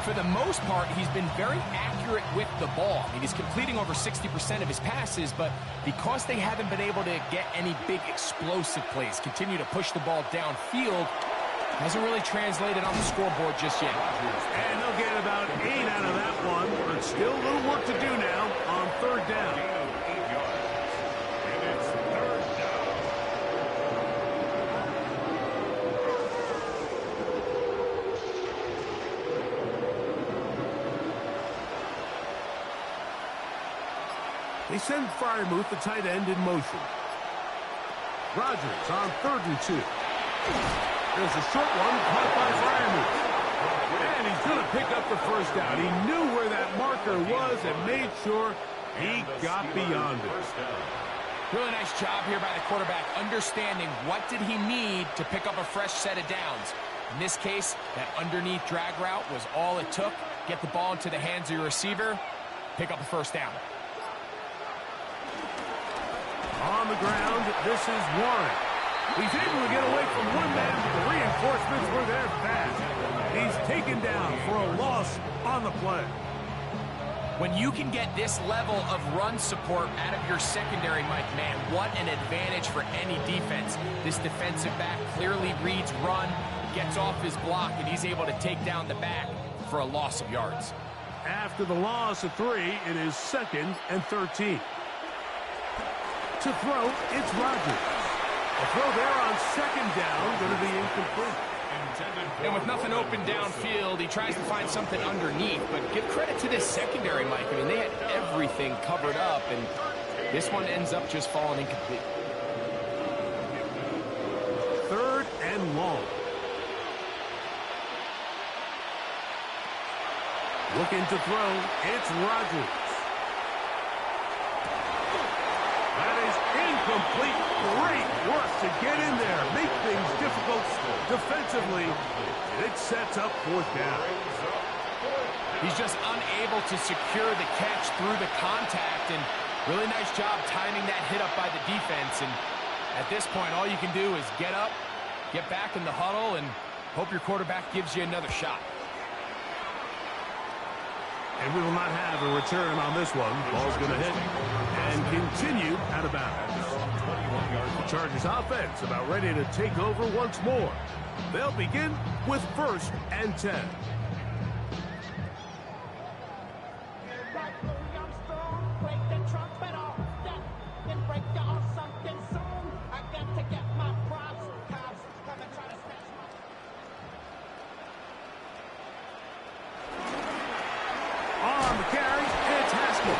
[SPEAKER 2] For the most part, he's been very accurate with the ball. I mean, he's completing over 60% of his passes, but because they haven't been able to get any big explosive plays, continue to push the ball downfield, hasn't really translated on the scoreboard just yet.
[SPEAKER 1] And they'll get about 8 out of that one, but still a little work to do now on 3rd down.
[SPEAKER 3] And it's 3rd down.
[SPEAKER 1] They send Freiermuth, the tight end, in motion. Rodgers on 3rd and 2. There's a short one caught by Freiermuth. And he's going to pick up the first down. He knew where that marker was and made sure he got beyond it.
[SPEAKER 2] Really nice job here by the quarterback, understanding what did he need to pick up a fresh set of downs. In this case, that underneath drag route was all it took. Get the ball into the hands of your receiver, pick up a first down.
[SPEAKER 1] On the ground, this is Warren. He's able to get away from one man, but the reinforcements were there fast. He's taken down for a loss on the play.
[SPEAKER 2] When you can get this level of run support out of your secondary, Mike, man, what an advantage for any defense. This defensive back clearly reads run, gets off his block, and he's able to take down the back for a loss of yards.
[SPEAKER 1] After the loss of 3, it is 2nd and 13. To throw, it's Rodgers. A throw there on 2nd down, going to be incomplete.
[SPEAKER 2] And with nothing open downfield, he tries to find something underneath. But give credit to this secondary, Mike. I mean, they had everything covered up, and this one ends up just falling incomplete.
[SPEAKER 1] 3rd and long. Looking to throw, it's Rodgers. That is incomplete. Great work to get in there, make things difficult defensively. It sets up 4th down.
[SPEAKER 2] He's just unable to secure the catch through the contact, and really nice job timing that hit up by the defense. And at this point, all you can do is get up, get back in the huddle, and hope your quarterback gives you another shot.
[SPEAKER 1] And we will not have a return on this one. Ball's going to hit and continue out of bounds. The Chargers offense about ready to take over once more. They'll begin with 1st and 10. On the carry, it's Haskell.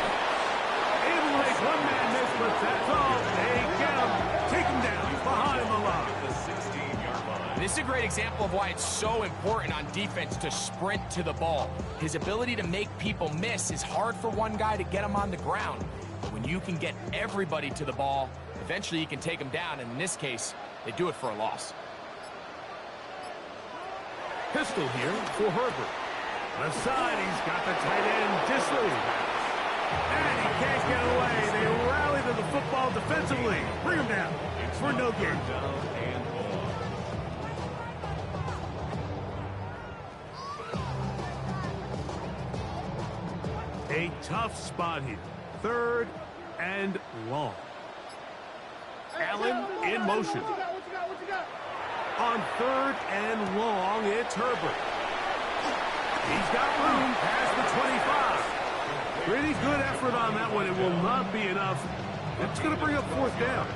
[SPEAKER 1] Able to make one man miss, but that's all. They get him, take him down behind the line.
[SPEAKER 3] The 16-yard line.
[SPEAKER 2] This is a great example of why it's so important on defense to sprint to the ball. His ability to make people miss is hard for one guy to get him on the ground. But when you can get everybody to the ball, eventually you can take them down, and in this case, they do it for a loss.
[SPEAKER 1] Pistol here for Herbert. Left side, he's got the tight end Disley. And he can't get away. They rally to the football defensively. Bring him down for no gain.
[SPEAKER 3] Down and long.
[SPEAKER 1] A tough spot here. 3rd and long. Allen in motion. On 3rd and long, it's Herbert. He's got room past the 25. Pretty good effort on that one. It will not be enough. It's going to bring up 4th down.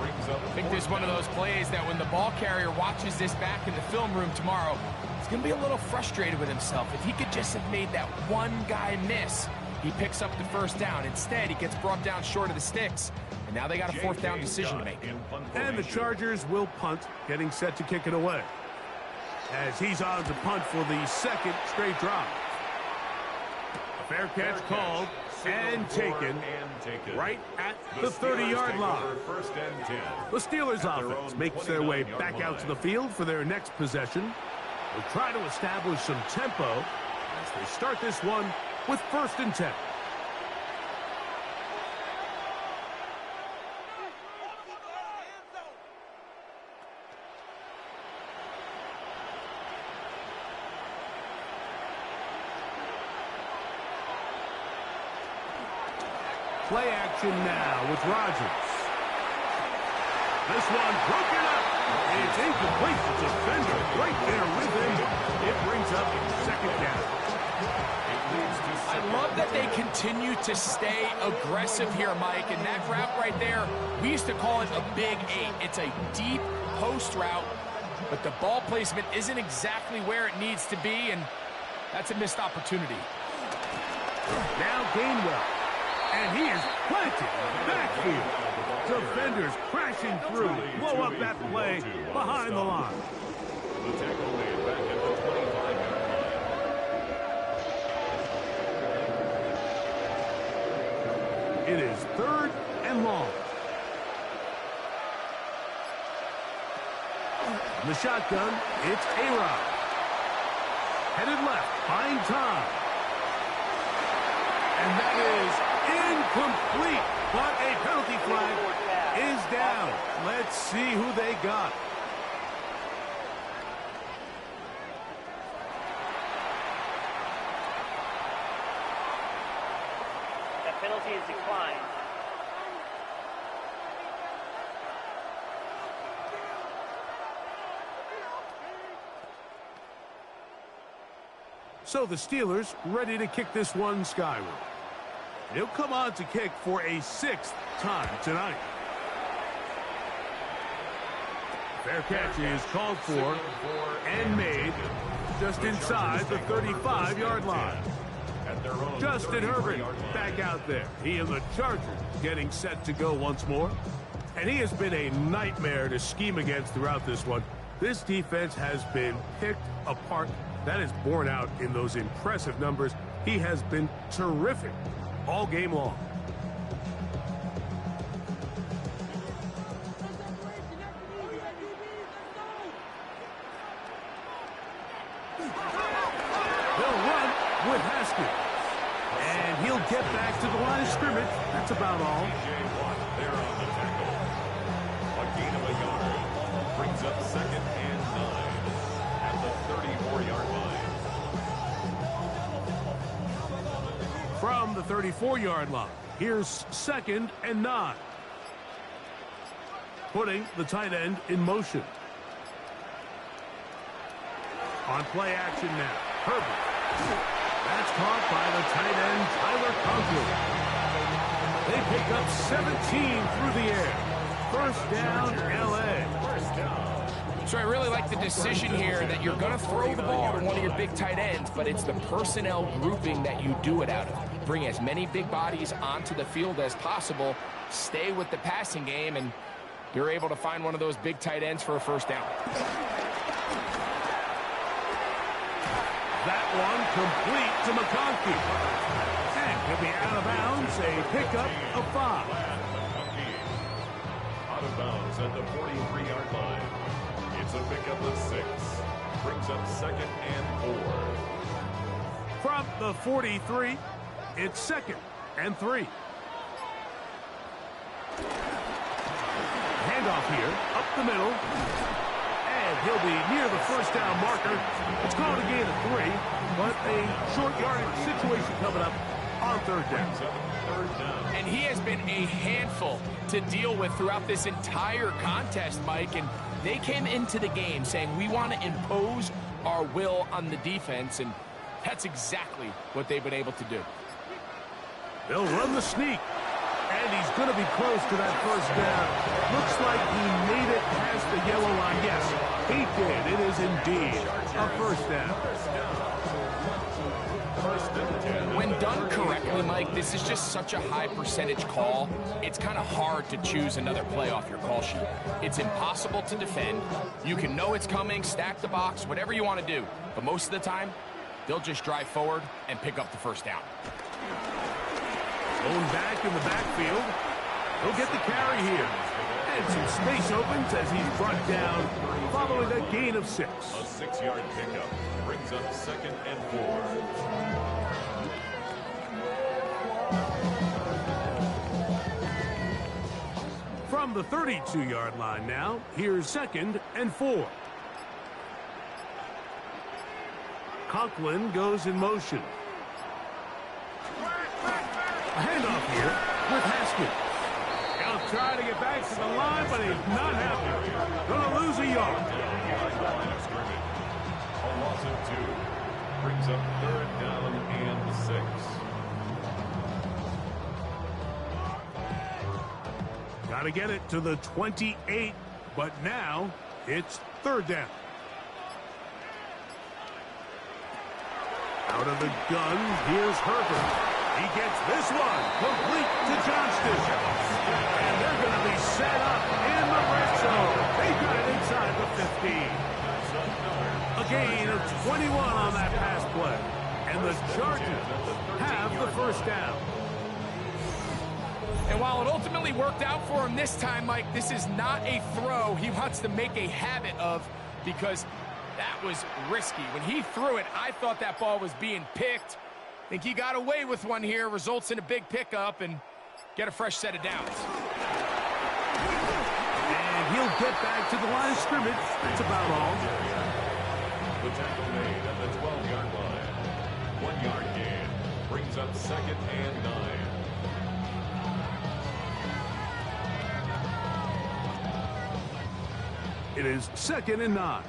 [SPEAKER 2] I think this is one of those plays that when the ball carrier watches this back in the film room tomorrow, he's going to be a little frustrated with himself. If he could just have made that one guy miss, he picks up the 1st down. Instead, he gets brought down short of the sticks. And now they got a 4th down decision to make.
[SPEAKER 1] And the Chargers will punt, getting set to kick it away. As he's on to punt for the 2nd straight drive. A fair catch called and taken right at the 30-yard line. The Steelers offense makes their way back out to the field for their next possession. They'll try to establish some tempo as they start this one with 1st and 10. Play action now with Rodgers. This one broken up. It's incomplete. The defender right there with him. It brings up 2nd down.
[SPEAKER 2] I love that they continue to stay aggressive here, Mike. And that route right there, we used to call it a big 8. It's a deep post route, but the ball placement isn't exactly where it needs to be, and that's a missed opportunity.
[SPEAKER 1] Now Gainwell. And he is planted in the backfield. Defenders crashing through. Blow up that play behind the line.
[SPEAKER 3] The tackle made back at the 25-yard line.
[SPEAKER 1] It is 3rd and long. In the shotgun, it's A-Rod. Headed left, buying time. And that is incomplete, but a penalty flag is down. Let's see who they got.
[SPEAKER 4] That penalty is declined.
[SPEAKER 1] So the Steelers ready to kick this one skyward. He'll come on to kick for a 6th time tonight. Fair catch is called for and made just inside the 35-yard line. Justin Herbert back out there. He and the Chargers getting set to go once more. And he has been a nightmare to scheme against throughout this one. This defense has been picked apart. That is borne out in those impressive numbers. He has been terrific all game long. They'll run with Haskins. And he'll get back to the line of scrimmage. That's about all.
[SPEAKER 3] There on the tackle. A gain of a yard. Brings up 2nd and 9 at the 34-yard line.
[SPEAKER 1] From the 34-yard line, here's 2nd and 9. Putting the tight end in motion. On play action now, Herbert. That's caught by the tight end, Tyler Conklin. They pick up 17 through the air. 1st down, L.A.
[SPEAKER 2] So I really like the decision here that you're going to throw the ball to one of your big tight ends, but it's the personnel grouping that you do it out of. Bring as many big bodies onto the field as possible, stay with the passing game, and you're able to find one of those big tight ends for a 1st down.
[SPEAKER 1] That one complete to McConkey. And he'll be out of bounds, a pickup of 5.
[SPEAKER 3] Out of bounds at the 43-yard line. It's a pickup of 6. Brings up 2nd and 4.
[SPEAKER 1] From the 43, it's 2nd and 3. handoff here, up the middle. And he'll be near the first down marker. It's called a gain of 3, but a short yardage situation coming up on third down.
[SPEAKER 2] And he has been a handful to deal with throughout this entire contest, Mike. And they came into the game saying, we want to impose our will on the defense. And that's exactly what they've been able to do.
[SPEAKER 1] They'll run the sneak. And he's going to be close to that first down. Looks like he made it past the yellow line. Yes, he did. It is indeed a first down.
[SPEAKER 2] When done correctly, Mike, this is just such a high percentage call. It's kind of hard to choose another play off your call sheet. It's impossible to defend. You can know it's coming, stack the box, whatever you want to do. But most of the time, they'll just drive forward and pick up the first down.
[SPEAKER 1] Going back in the backfield. He'll get the carry here. And some space opens as he's brought down following a gain of 6.
[SPEAKER 3] A 6-yard pickup brings up 2nd and 4.
[SPEAKER 1] From the 32-yard line now, here's 2nd and 4. Conklin goes in motion. A handoff here with Haskins. He'll try to get back to the line, but he's not happy. Gonna lose a yard.
[SPEAKER 3] A loss of 2 brings up 3rd down and 6.
[SPEAKER 1] Got to get it to the 28, but now it's 3rd down. Out of the gun, here's Herbert. He gets this one complete to Johnston. And they're going to be set up in the red zone. They got it inside the 15. A gain of 21 on that pass play. And the Chargers have the first down.
[SPEAKER 2] And while it ultimately worked out for him this time, Mike, this is not a throw he wants to make a habit of, because that was risky. When he threw it, I thought that ball was being picked. I think he got away with one here, results in a big pickup, and get a fresh set of downs.
[SPEAKER 1] And he'll get back to the line of scrimmage. That's about all.
[SPEAKER 3] The tackle made at the 12-yard line. 1-yard gain brings up 2nd and 9.
[SPEAKER 1] It is 2nd and 9.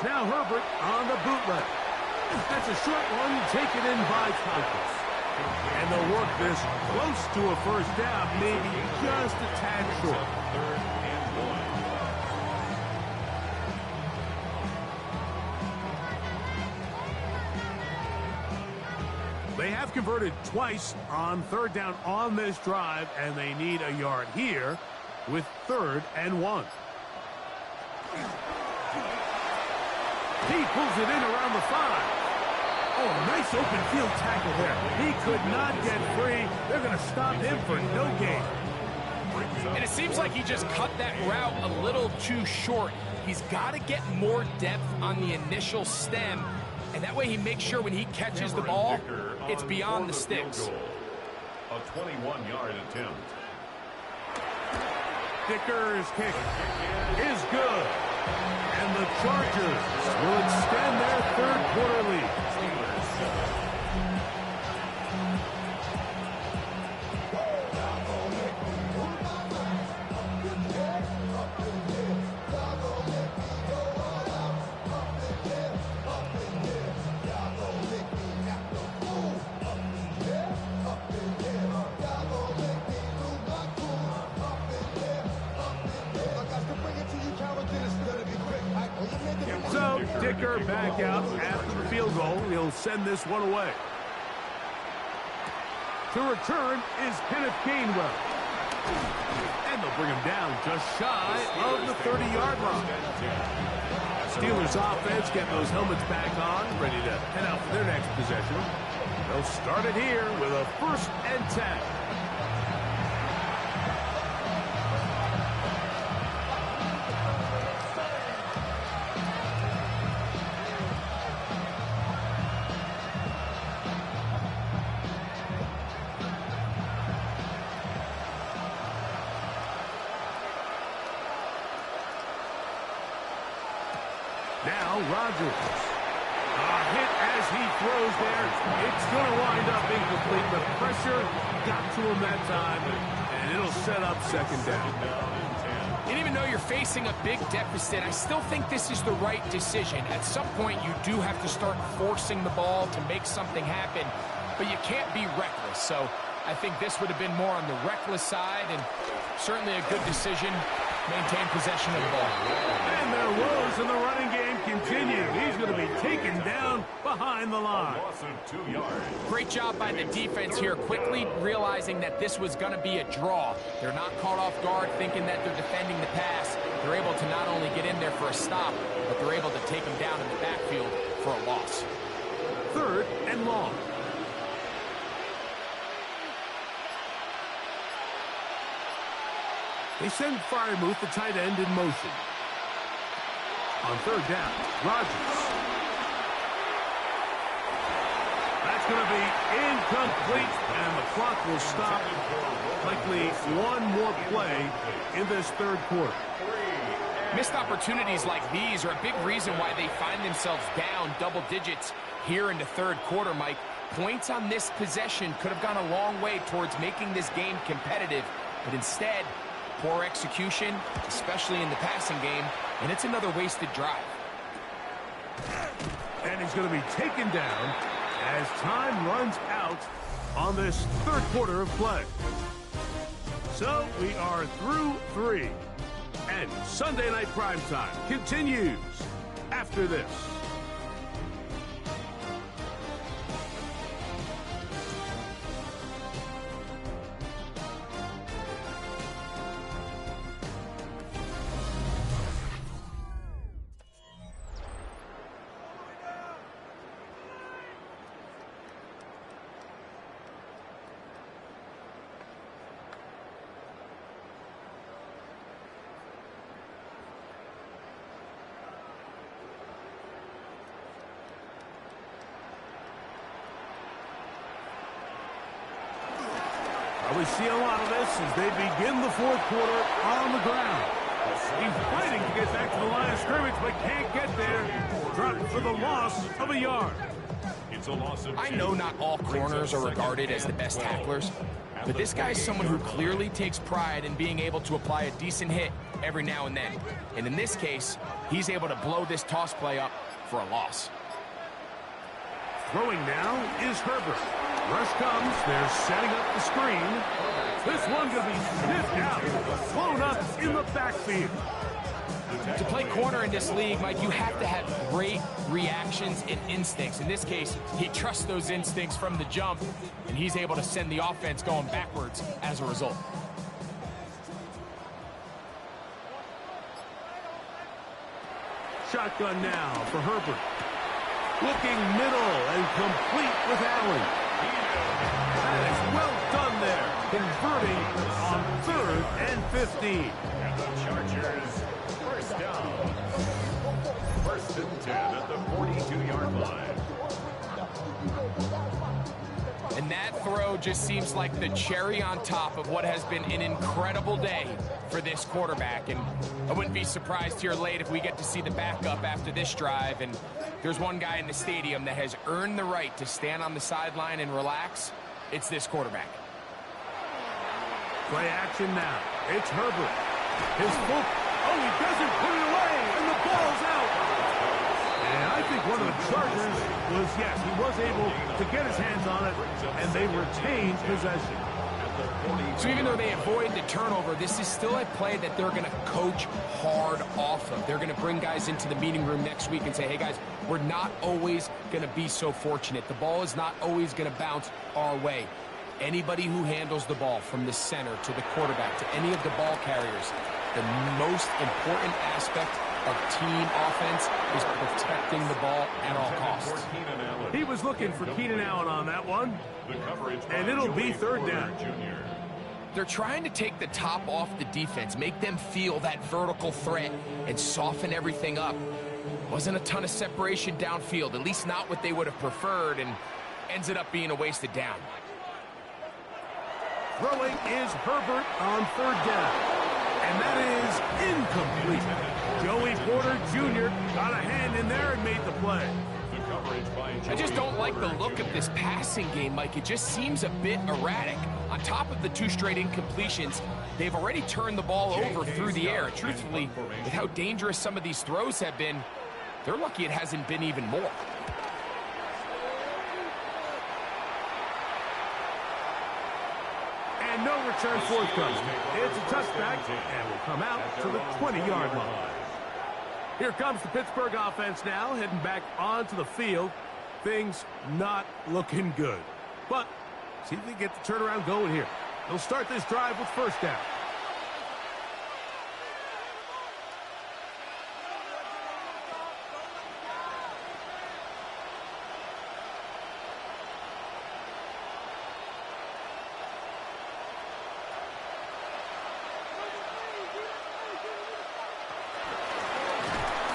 [SPEAKER 1] Now Herbert on the bootleg. That's a short one taken in by Conklin. And they'll work this close to a first down, maybe just a tad short.
[SPEAKER 3] 3rd and 1.
[SPEAKER 1] They have converted twice on 3rd down on this drive, and they need a yard here with 3rd and 1. He pulls it in around the 5. Oh, nice open field tackle there. He could not get free. They're going to stop him for no gain.
[SPEAKER 2] And it seems like he just cut that route a little too short. He's got to get more depth on the initial stem, and that way he makes sure when he catches the ball, it's beyond the sticks.
[SPEAKER 3] A 21-yard attempt.
[SPEAKER 1] Dicker's kick is good. And the Chargers will extend their 3rd quarter lead. So Dicker back out after the field goal. He'll send this one away. To return is Kenneth Gainwell. And they'll bring him down just shy of the 30-yard line. Steelers offense getting those helmets back on, ready to head out for their next possession. They'll start it here with a 1st and 10. Rodgers. A hit as he throws there. It's going to wind up incomplete. The pressure got to him that time, and it'll set up second down.
[SPEAKER 2] And even though you're facing a big deficit, I still think this is the right decision. At some point, you do have to start forcing the ball to make something happen, but you can't be reckless. So I think this would have been more on the reckless side, and certainly a good decision. Maintain possession of the ball.
[SPEAKER 1] And their woes in the running game continue. He's going to be taken down behind the line.
[SPEAKER 3] Loss of 2 yards.
[SPEAKER 2] Great job by the defense here, quickly realizing that this was going to be a draw. They're not caught off guard thinking that they're defending the pass. They're able to not only get in there for a stop, but they're able to take them down in the backfield for a loss.
[SPEAKER 1] 3rd and long. They send Freiermuth, the tight end, in motion. On 3rd down, Rodgers. That's going to be incomplete, and the clock will stop. Likely one more play in this 3rd quarter.
[SPEAKER 2] Missed opportunities like these are a big reason why they find themselves down double digits here in the 3rd quarter, Mike. Points on this possession could have gone a long way towards making this game competitive, but instead, poor execution, especially in the passing game, and it's another wasted drive.
[SPEAKER 1] And he's going to be taken down as time runs out on this 3rd quarter of play. So we are through 3. And Sunday Night Primetime continues after this. We see a lot of this as they begin the 4th quarter on the ground. He's fighting to get back to the line of scrimmage, but can't get there. Dropped for the loss of a yard.
[SPEAKER 3] It's a loss of 2.
[SPEAKER 2] I know not all corners are regarded as the best tacklers, but this guy is someone who clearly takes pride in being able to apply a decent hit every now and then. And in this case, he's able to blow this toss play up for a loss.
[SPEAKER 1] Throwing now is Herbert. Rush comes. They're setting up the screen. This one's going to be sniffed out, flown up in the backfield.
[SPEAKER 2] To play corner in this league, Mike, you have to have great reactions and instincts. In this case, he trusts those instincts from the jump, and he's able to send the offense going backwards as a result.
[SPEAKER 1] Shotgun now for Herbert. Looking middle and complete with Allen. That is well done there, converting on 3rd and 15.
[SPEAKER 3] And the Chargers, 1st down. 1st and 10 at the 42-yard line.
[SPEAKER 2] And that throw just seems like the cherry on top of what has been an incredible day for this quarterback. And I wouldn't be surprised here late if we get to see the backup after this drive. And there's one guy in the stadium that has earned the right to stand on the sideline and relax. It's this quarterback.
[SPEAKER 1] Play action now. It's Herbert. His full... Oh, he doesn't put it away, and the ball's out. And I think one of the Chargers was, yes, he was able to get his hands on it, and they retained possession.
[SPEAKER 2] So even though they avoid the turnover, this is still a play that they're going to coach hard off of. They're going to bring guys into the meeting room next week and say, hey, guys, we're not always going to be so fortunate. The ball is not always going to bounce our way. Anybody who handles the ball from the center to the quarterback to any of the ball carriers, the most important aspect of team offense is protecting the ball at all costs.
[SPEAKER 1] He was looking for Keenan Allen on that one, and it'll be 3rd down.
[SPEAKER 2] They're trying to take the top off the defense, make them feel that vertical threat, and soften everything up. Wasn't a ton of separation downfield, at least not what they would have preferred, and ends up being a wasted down.
[SPEAKER 1] Throwing is Herbert on 3rd down. And that is incomplete. Joey Porter Jr. got a hand in there and made the play.
[SPEAKER 2] I just don't like the look of this passing game, Mike. It just seems a bit erratic. On top of the 2 straight incompletions, they've already turned the ball over through the air. Truthfully, with how dangerous some of these throws have been, they're lucky it hasn't been even more.
[SPEAKER 1] And no return forthcoming. It's a touchback and will come out to the 20-yard line. Here comes the Pittsburgh offense now, heading back onto the field. Things not looking good. But see if they get the turnaround going here. They'll start this drive with first down.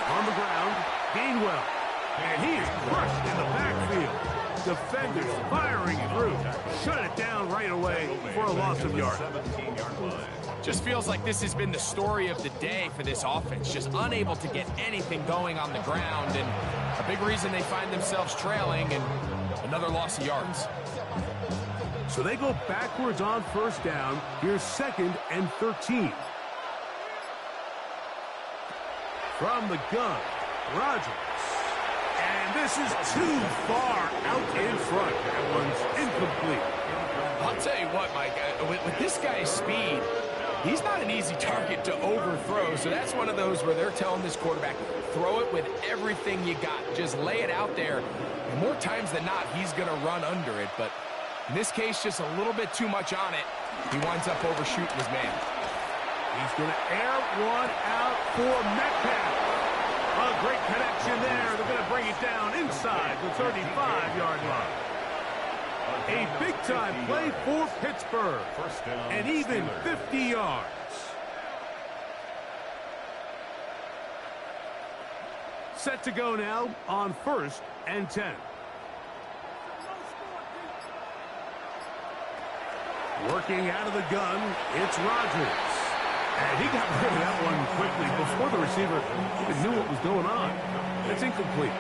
[SPEAKER 1] On the ground, Gainwell. And he is crushed in the backfield. Defenders firing through. Shut it down right away for a loss of yards.
[SPEAKER 2] Just feels like this has been the story of the day for this offense. Just unable to get anything going on the ground. And a big reason they find themselves trailing and another loss of yards.
[SPEAKER 1] So they go backwards on first down. Here's 2nd and 13. From the gun, Rodgers. And this is too far out in front. That one's incomplete.
[SPEAKER 2] I'll tell you what, Mike, with this guy's speed, he's not an easy target to overthrow. So that's one of those where they're telling this quarterback, throw it with everything you got. Just lay it out there. And more times than not, he's going to run under it. But in this case, just a little bit too much on it. He winds up overshooting his man.
[SPEAKER 1] He's going to air one out for Metcalf. A great connection there. They're going to bring it down inside the 35-yard line. A big-time play for Pittsburgh. And even 50 yards. Set to go now on 1st and 10. Working out of the gun, it's Rodgers. And he got rid of that one quickly before the receiver even knew what was going on. It's incomplete.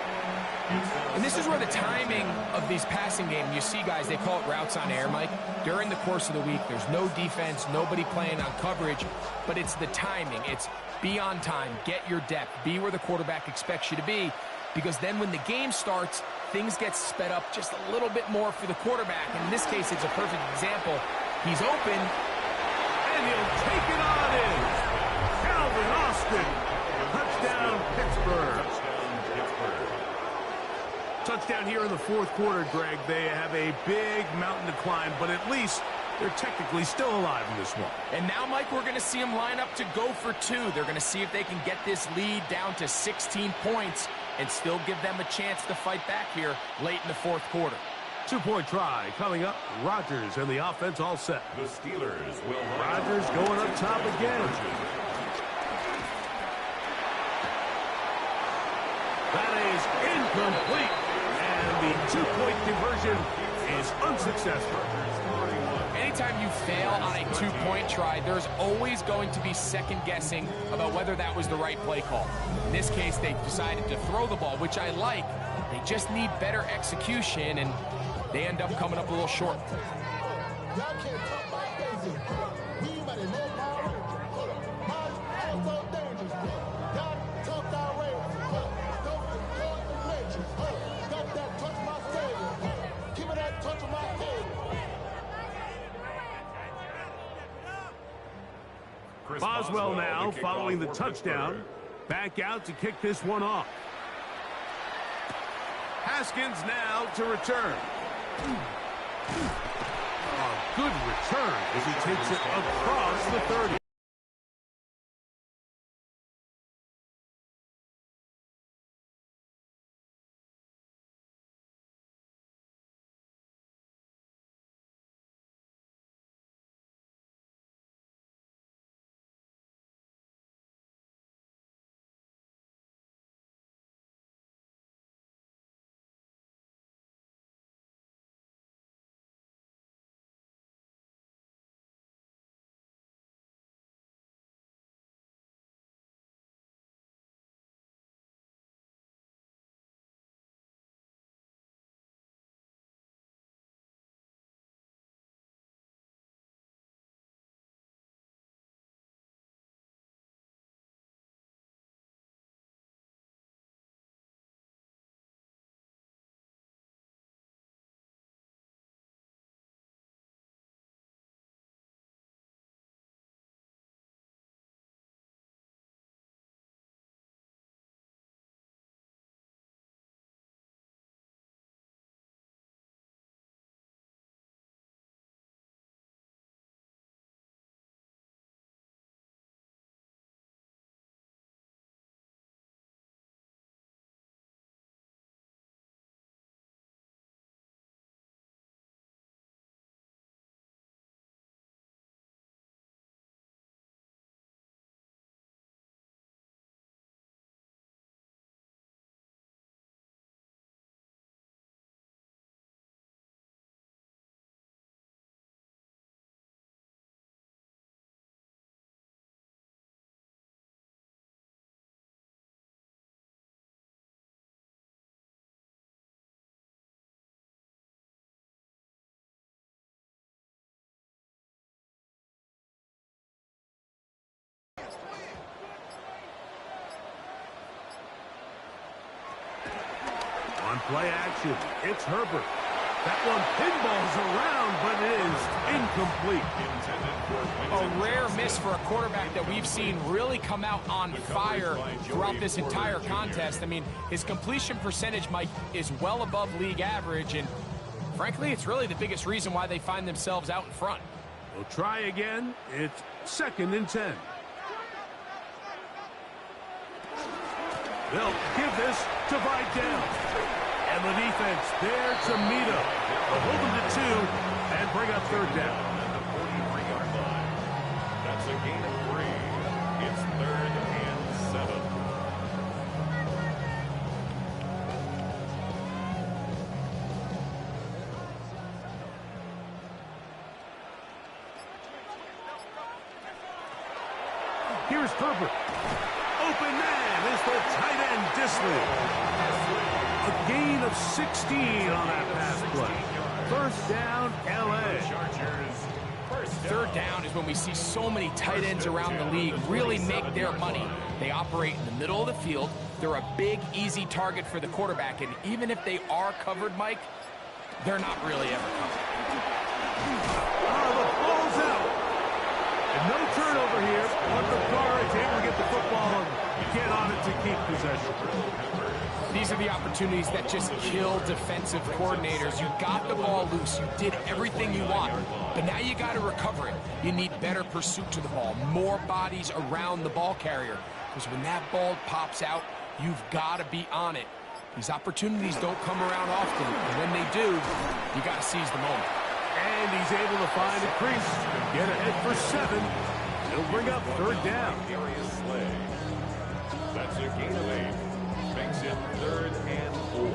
[SPEAKER 2] And this is where the timing of these passing games, you see guys, they call it routes on air, Mike. During the course of the week, there's no defense, nobody playing on coverage, but it's the timing. It's be on time, get your depth, be where the quarterback expects you to be, because then when the game starts, things get sped up just a little bit more for the quarterback. And in this case, it's a perfect example. He's open.
[SPEAKER 1] And he'll take it on in. Calvin Austin. Touchdown, Pittsburgh. Touchdown here in the 4th quarter, Greg. They have a big mountain to climb, but at least they're technically still alive in this one.
[SPEAKER 2] And now, Mike, we're going to see them line up to go for 2. They're going to see if they can get this lead down to 16 points and still give them a chance to fight back here late in the 4th quarter.
[SPEAKER 1] 2-point try coming up. Rodgers and the offense all set.
[SPEAKER 3] The Steelers will.
[SPEAKER 1] Rodgers going up top again. That is incomplete. And the 2-point conversion is unsuccessful.
[SPEAKER 2] Anytime you fail on a 2-point try, there's always going to be second guessing about whether that was the right play call. In this case, they decided to throw the ball, which I like. They just need better execution, and they end up coming up a little short.
[SPEAKER 1] Boswell now following the touchdown. Back out to kick this one off. Haskins now to return. A good return as he takes it across the 30. Play action. It's Herbert. That one pinballs around, but it is incomplete.
[SPEAKER 2] A rare miss for a quarterback that we've seen really come out on fire throughout this entire contest. I mean, his completion percentage, Mike, is well above league average, and frankly, it's really the biggest reason why they find themselves out in front.
[SPEAKER 1] We'll try again. It's 2nd and 10. They'll give this to Vidal. And the defense there to meet him. They'll hold him to 2 and bring up 3rd down.
[SPEAKER 3] At the 43-yard line. That's a gain of 3. It's 3rd and 7.
[SPEAKER 1] Here's Herbert. Open man is the tight end, Disley. A gain of 16 on that pass play. 1st down, L.A.
[SPEAKER 2] 3rd down is when we see so many tight ends around the league really make their money. They operate in the middle of the field. They're a big, easy target for the quarterback, and even if they are covered, Mike, they're not really ever covered.
[SPEAKER 1] Oh, the ball's out. And no turnover here, but the guard is able to get the football and get on it to keep possession.
[SPEAKER 2] These are the opportunities that just kill defensive coordinators. You got the ball loose. You did everything you want. But now you got to recover it. You need better pursuit to the ball, more bodies around the ball carrier. Because when that ball pops out, you've got to be on it. These opportunities don't come around often. And when they do, you got to seize the moment.
[SPEAKER 1] And he's able to find a crease and get ahead for 7. He'll bring up 3rd down.
[SPEAKER 3] That's a gain of 8. Makes it 3rd and 4.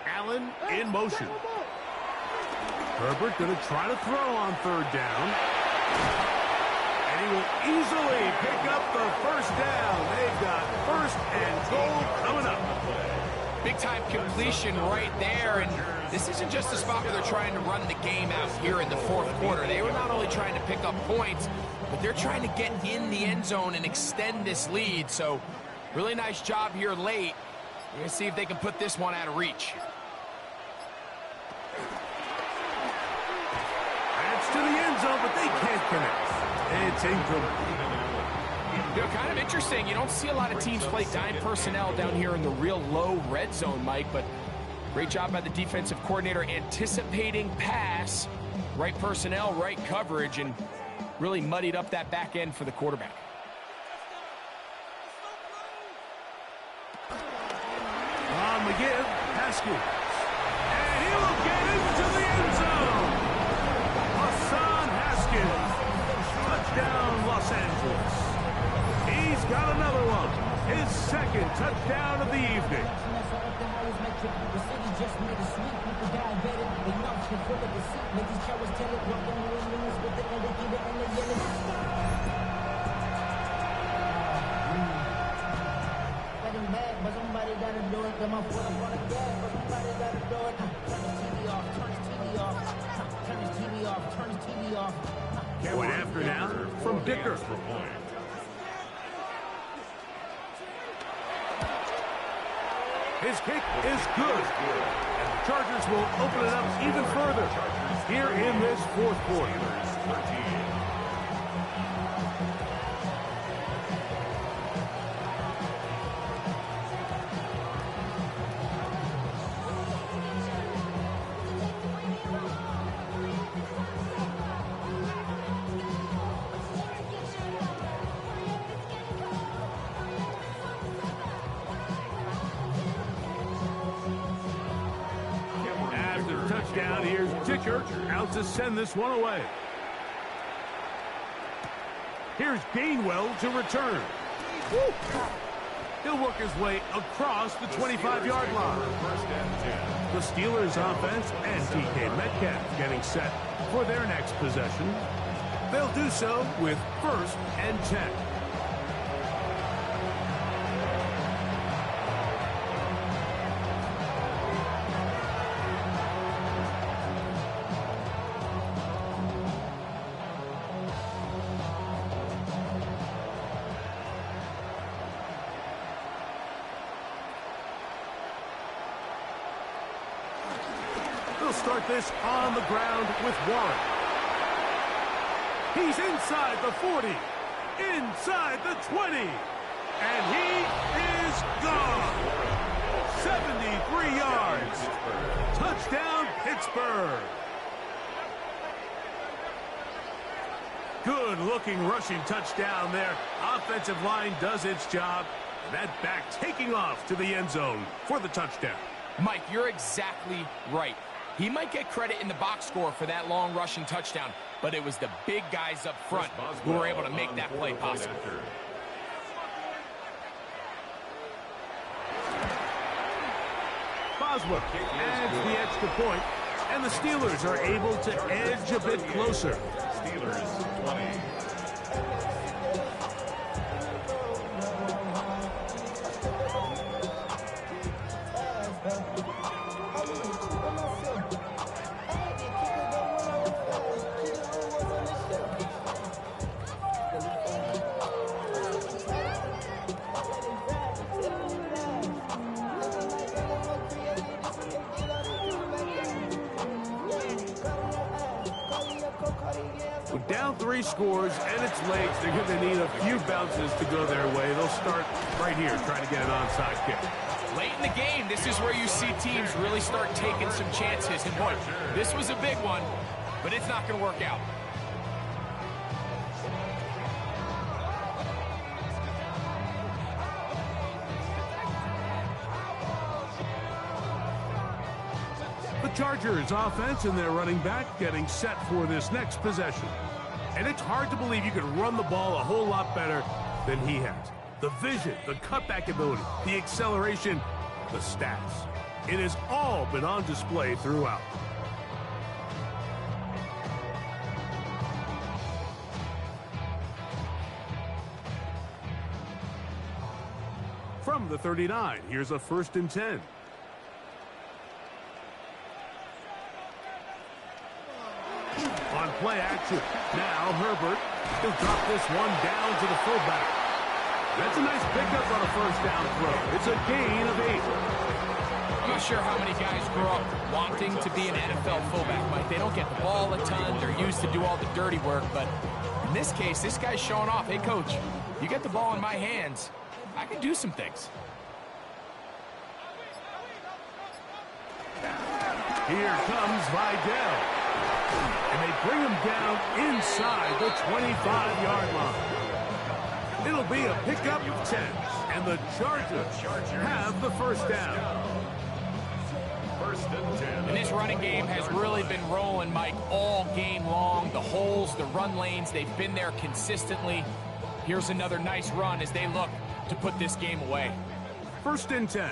[SPEAKER 1] Allen in motion. Herbert going to try to throw on 3rd down. And he will easily pick up the 1st down. They've got 1st and goal coming up.
[SPEAKER 2] Big-time completion right there, and this isn't just a spot where they're trying to run the game out here in the 4th quarter. They were not only trying to pick up points, but they're trying to get in the end zone and extend this lead. So, really nice job here late. We're going to see if they can put this one out of reach.
[SPEAKER 1] That's to the end zone, but they can't connect. It's incomplete.
[SPEAKER 2] You know, kind of interesting. You don't see a lot of teams play dime personnel down here in the real low red zone, Mike, but great job by the defensive coordinator anticipating pass, right personnel, right coverage, and really muddied up that back end for the quarterback.
[SPEAKER 1] On McGinn, Haskins. And he will get into the end zone. Hassan Haskins. Touchdown, Los Angeles. He's got another one. His 2nd touchdown of the evening. Point after now from Dicker. His kick is good. And the Chargers will open it up even further here in this 4th quarter. Touchdown, here's Dicker out to send this one away. Here's Gainwell to return. Woo. He'll work his way across the 25-yard line. The Steelers offense and DK Metcalf getting set for their next possession. They'll do so with 1st and 10. They'll start this on the ground with Warren. He's inside the 40, inside the 20, and he is gone. 73 yards. Touchdown, Pittsburgh. Good-looking rushing touchdown there. Offensive line does its job. That back taking off to the end zone for the touchdown.
[SPEAKER 2] Mike, you're exactly right. He might get credit in the box score for that long rushing touchdown, but it was the big guys up front who were able to make that play possible.
[SPEAKER 1] Boswell adds the extra point, and the Steelers are able to edge a bit closer.
[SPEAKER 3] Steelers 20.
[SPEAKER 1] With down 3 scores and it's late, they're going to need a few bounces to go their way. They'll start right here trying to get an onside kick.
[SPEAKER 2] Late in the game, this is where you see teams really start taking some chances. And boy, this was a big one, but it's not going to work out.
[SPEAKER 1] The Chargers offense and their running back getting set for this next possession. And it's hard to believe you could run the ball a whole lot better than he has. The vision, the cutback ability, the acceleration, the stats. It has all been on display throughout. From the 39, here's a 1st and 10. On play action. Now Herbert will drop this one down to the fullback. That's a nice pickup on a 1st down throw. It's a gain of 8.
[SPEAKER 2] I'm not sure how many guys grow up wanting to be an NFL fullback, Mike. They don't get the ball a ton. They're used to do all the dirty work. But in this case, this guy's showing off. Hey, coach, you get the ball in my hands, I can do some things.
[SPEAKER 1] Here comes Vidal. And they bring him down inside the 25-yard line. It'll be a pickup of 10. And the Chargers have the 1st down.
[SPEAKER 3] 1st and 10.
[SPEAKER 2] And this running game has really been rolling, Mike, all game long. The holes, the run lanes, they've been there consistently. Here's another nice run as they look to put this game away.
[SPEAKER 1] 1st and 10.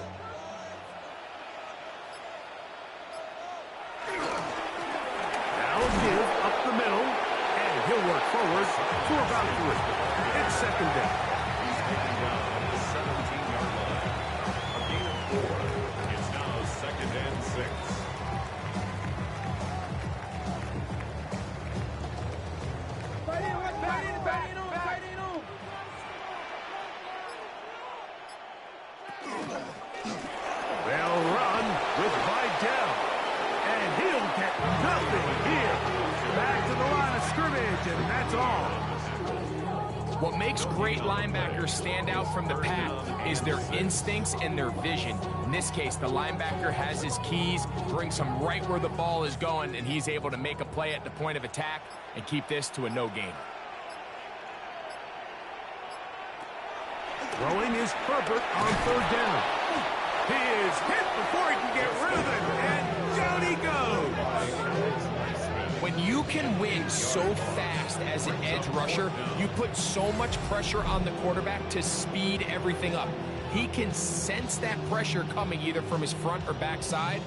[SPEAKER 1] Give up the middle, and he'll work forward for about 3. It's 2nd down.
[SPEAKER 3] He's taken down at the 17-yard line. A gain of 4. It's now 2nd and 6.
[SPEAKER 1] They'll run with Vidal, and he'll get nothing here. Back to the line of scrimmage, and that's all.
[SPEAKER 2] What makes great linebackers stand out from the pack is their instincts and their vision. In this case, the linebacker has his keys, brings him right where the ball is going, and he's able to make a play at the point of attack and keep this to a no gain.
[SPEAKER 1] Throwing is Herbert on 3rd down. He is hit before he can get rid of it, and down he goes.
[SPEAKER 2] When you can win so fast as an edge rusher, you put so much pressure on the quarterback to speed everything up. He can sense that pressure coming either from his front or back side.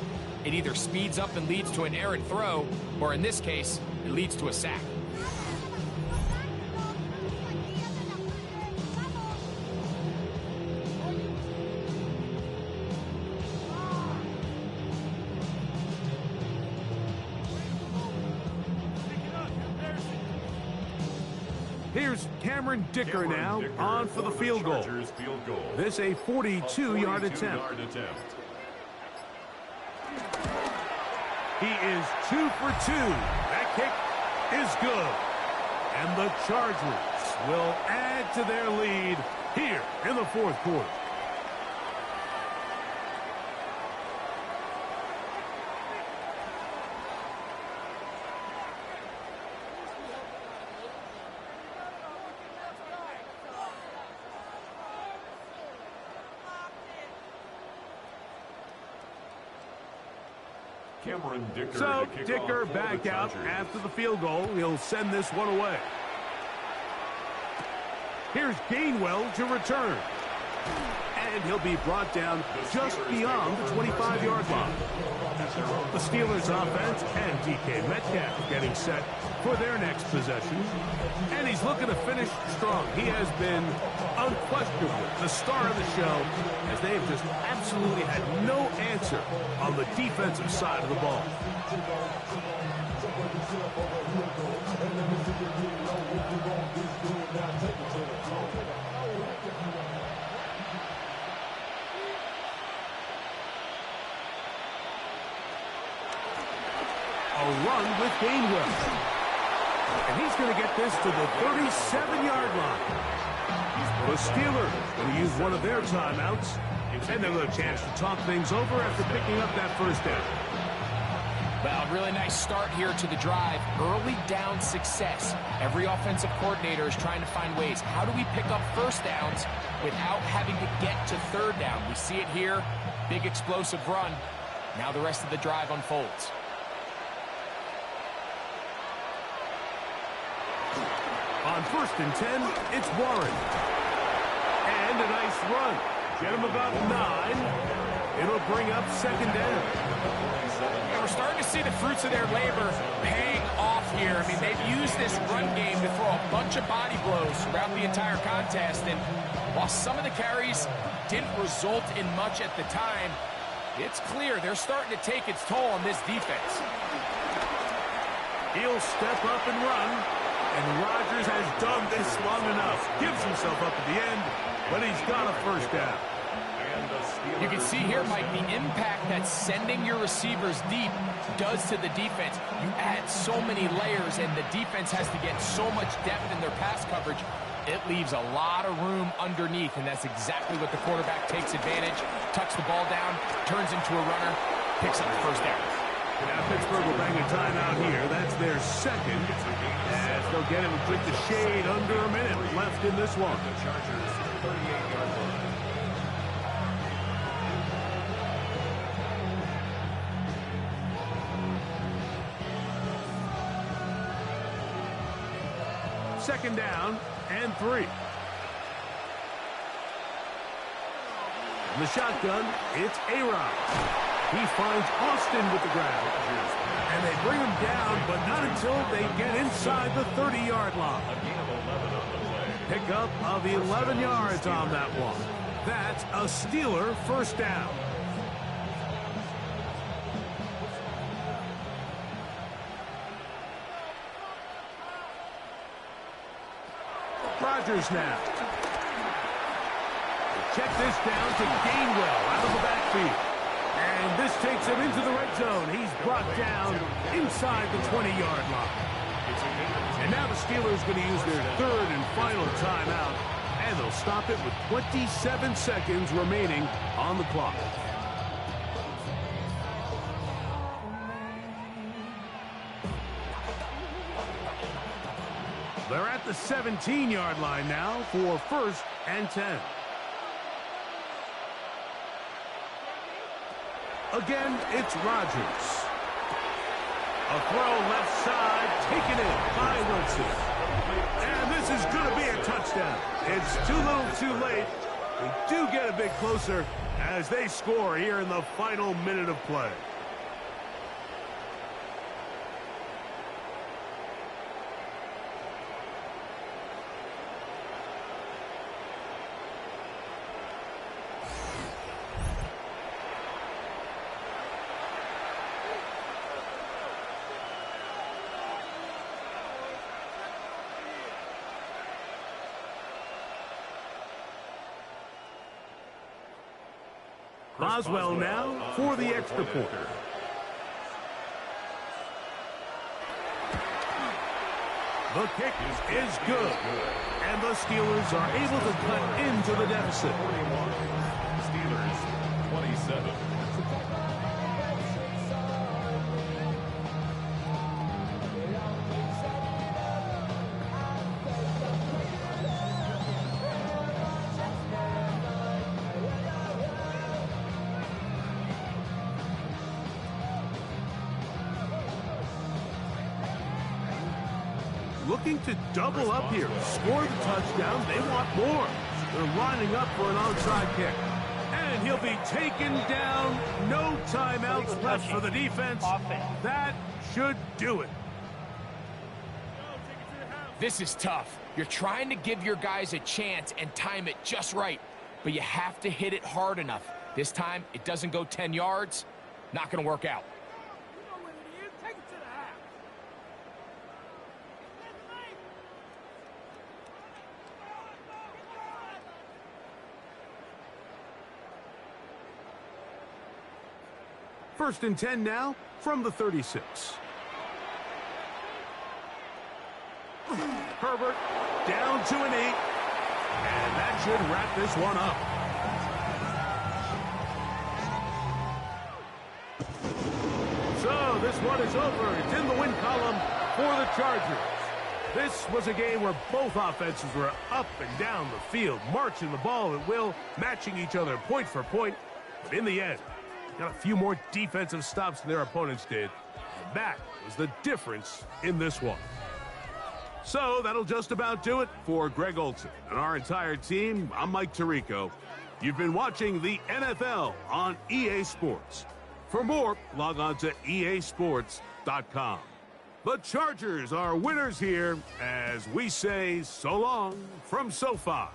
[SPEAKER 2] It either speeds up and leads to an errant throw, or in this case, it leads to a sack.
[SPEAKER 1] Here's Cameron Dicker now on for the field goal. This a 42-yard attempt. He is 2 for 2. That kick is good. And the Chargers will add to their lead here in the fourth quarter.
[SPEAKER 3] Cameron Dicker.
[SPEAKER 1] So Dicker back out after the field goal. He'll send this one away. Here's Gainwell to return. And he'll be brought down just beyond the 25-yard line. The Steelers offense and DK Metcalf getting set for their next possession. And he's looking to finish strong. He has been unquestionably the star of the show, as they have just absolutely had no answer on the defensive side of the ball. A run with Gainwell. And he's going to get this to the 37-yard line. The Steelers going to use one of their timeouts. And they'll have a chance to talk things over after picking up that first down.
[SPEAKER 2] Well, really nice start here to the drive. Early down success. Every offensive coordinator is trying to find ways. How do we pick up first downs without having to get to third down? We see it here. Big explosive run. Now the rest of the drive unfolds.
[SPEAKER 1] On 1st and 10, it's Warren. And a nice run. Get him about 9. It'll bring up 2nd down.
[SPEAKER 2] Yeah, we're starting to see the fruits of their labor paying off here. I mean, they've used this run game to throw a bunch of body blows throughout the entire contest. And while some of the carries didn't result in much at the time, it's clear they're starting to take its toll on this defense.
[SPEAKER 1] He'll step up and run. And Rodgers has done this long enough. Gives himself up at the end, but he's got a first down.
[SPEAKER 2] You can see here, Mike, the impact that sending your receivers deep does to the defense. You add so many layers, and the defense has to get so much depth in their pass coverage. It leaves a lot of room underneath, and that's exactly what the quarterback takes advantage. Tucks the ball down, turns into a runner, picks up the first down.
[SPEAKER 1] Now Pittsburgh will bang a timeout here. That's their second. As they'll get him with the shade under a minute left in this one.
[SPEAKER 3] The Chargers 38-yard line.
[SPEAKER 1] Second down and 3. In the shotgun, it's A-Rod. He finds Austin with the grab. And they bring him down, but not until they get inside the 30-yard line.
[SPEAKER 3] A gain of 11 on the play.
[SPEAKER 1] Pickup of 11 yards on that one. That's a Steeler first down. Rodgers now. Check this down to Gainwell out of the backfield. And this takes him into the red zone. He's brought down inside the 20-yard line. And now the Steelers going to use their third and final timeout. And they'll stop it with 27 seconds remaining on the clock. They're at the 17-yard line now for 1st and 10. Again, it's Rodgers. A throw left side, taken in by Wilson. And this is going to be a touchdown. It's too little too late. We do get a bit closer as they score here in the final minute of play. Boswell now for the extra point. The kick is good. And the Steelers are able to cut into the deficit.
[SPEAKER 3] 41. Steelers 27.
[SPEAKER 1] Looking to double up here, score the touchdown. They want more. They're lining up for an onside kick. And he'll be taken down. No timeouts left for the defense. That should do it.
[SPEAKER 2] This is tough. You're trying to give your guys a chance and time it just right, but you have to hit it hard enough. This time, it doesn't go 10 yards. Not going to work out.
[SPEAKER 1] First and 10 now from the 36. Herbert down to an 8. And that should wrap this one up. So this one is over. It's in the win column for the Chargers. This was a game where both offenses were up and down the field, marching the ball at will, matching each other point for point. But in the end, got a few more defensive stops than their opponents did. And that was the difference in this one. So that'll just about do it for Greg Olson and our entire team. I'm Mike Tirico. You've been watching the NFL on EA Sports. For more, log on to easports.com. The Chargers are winners here as we say so long from SoFi.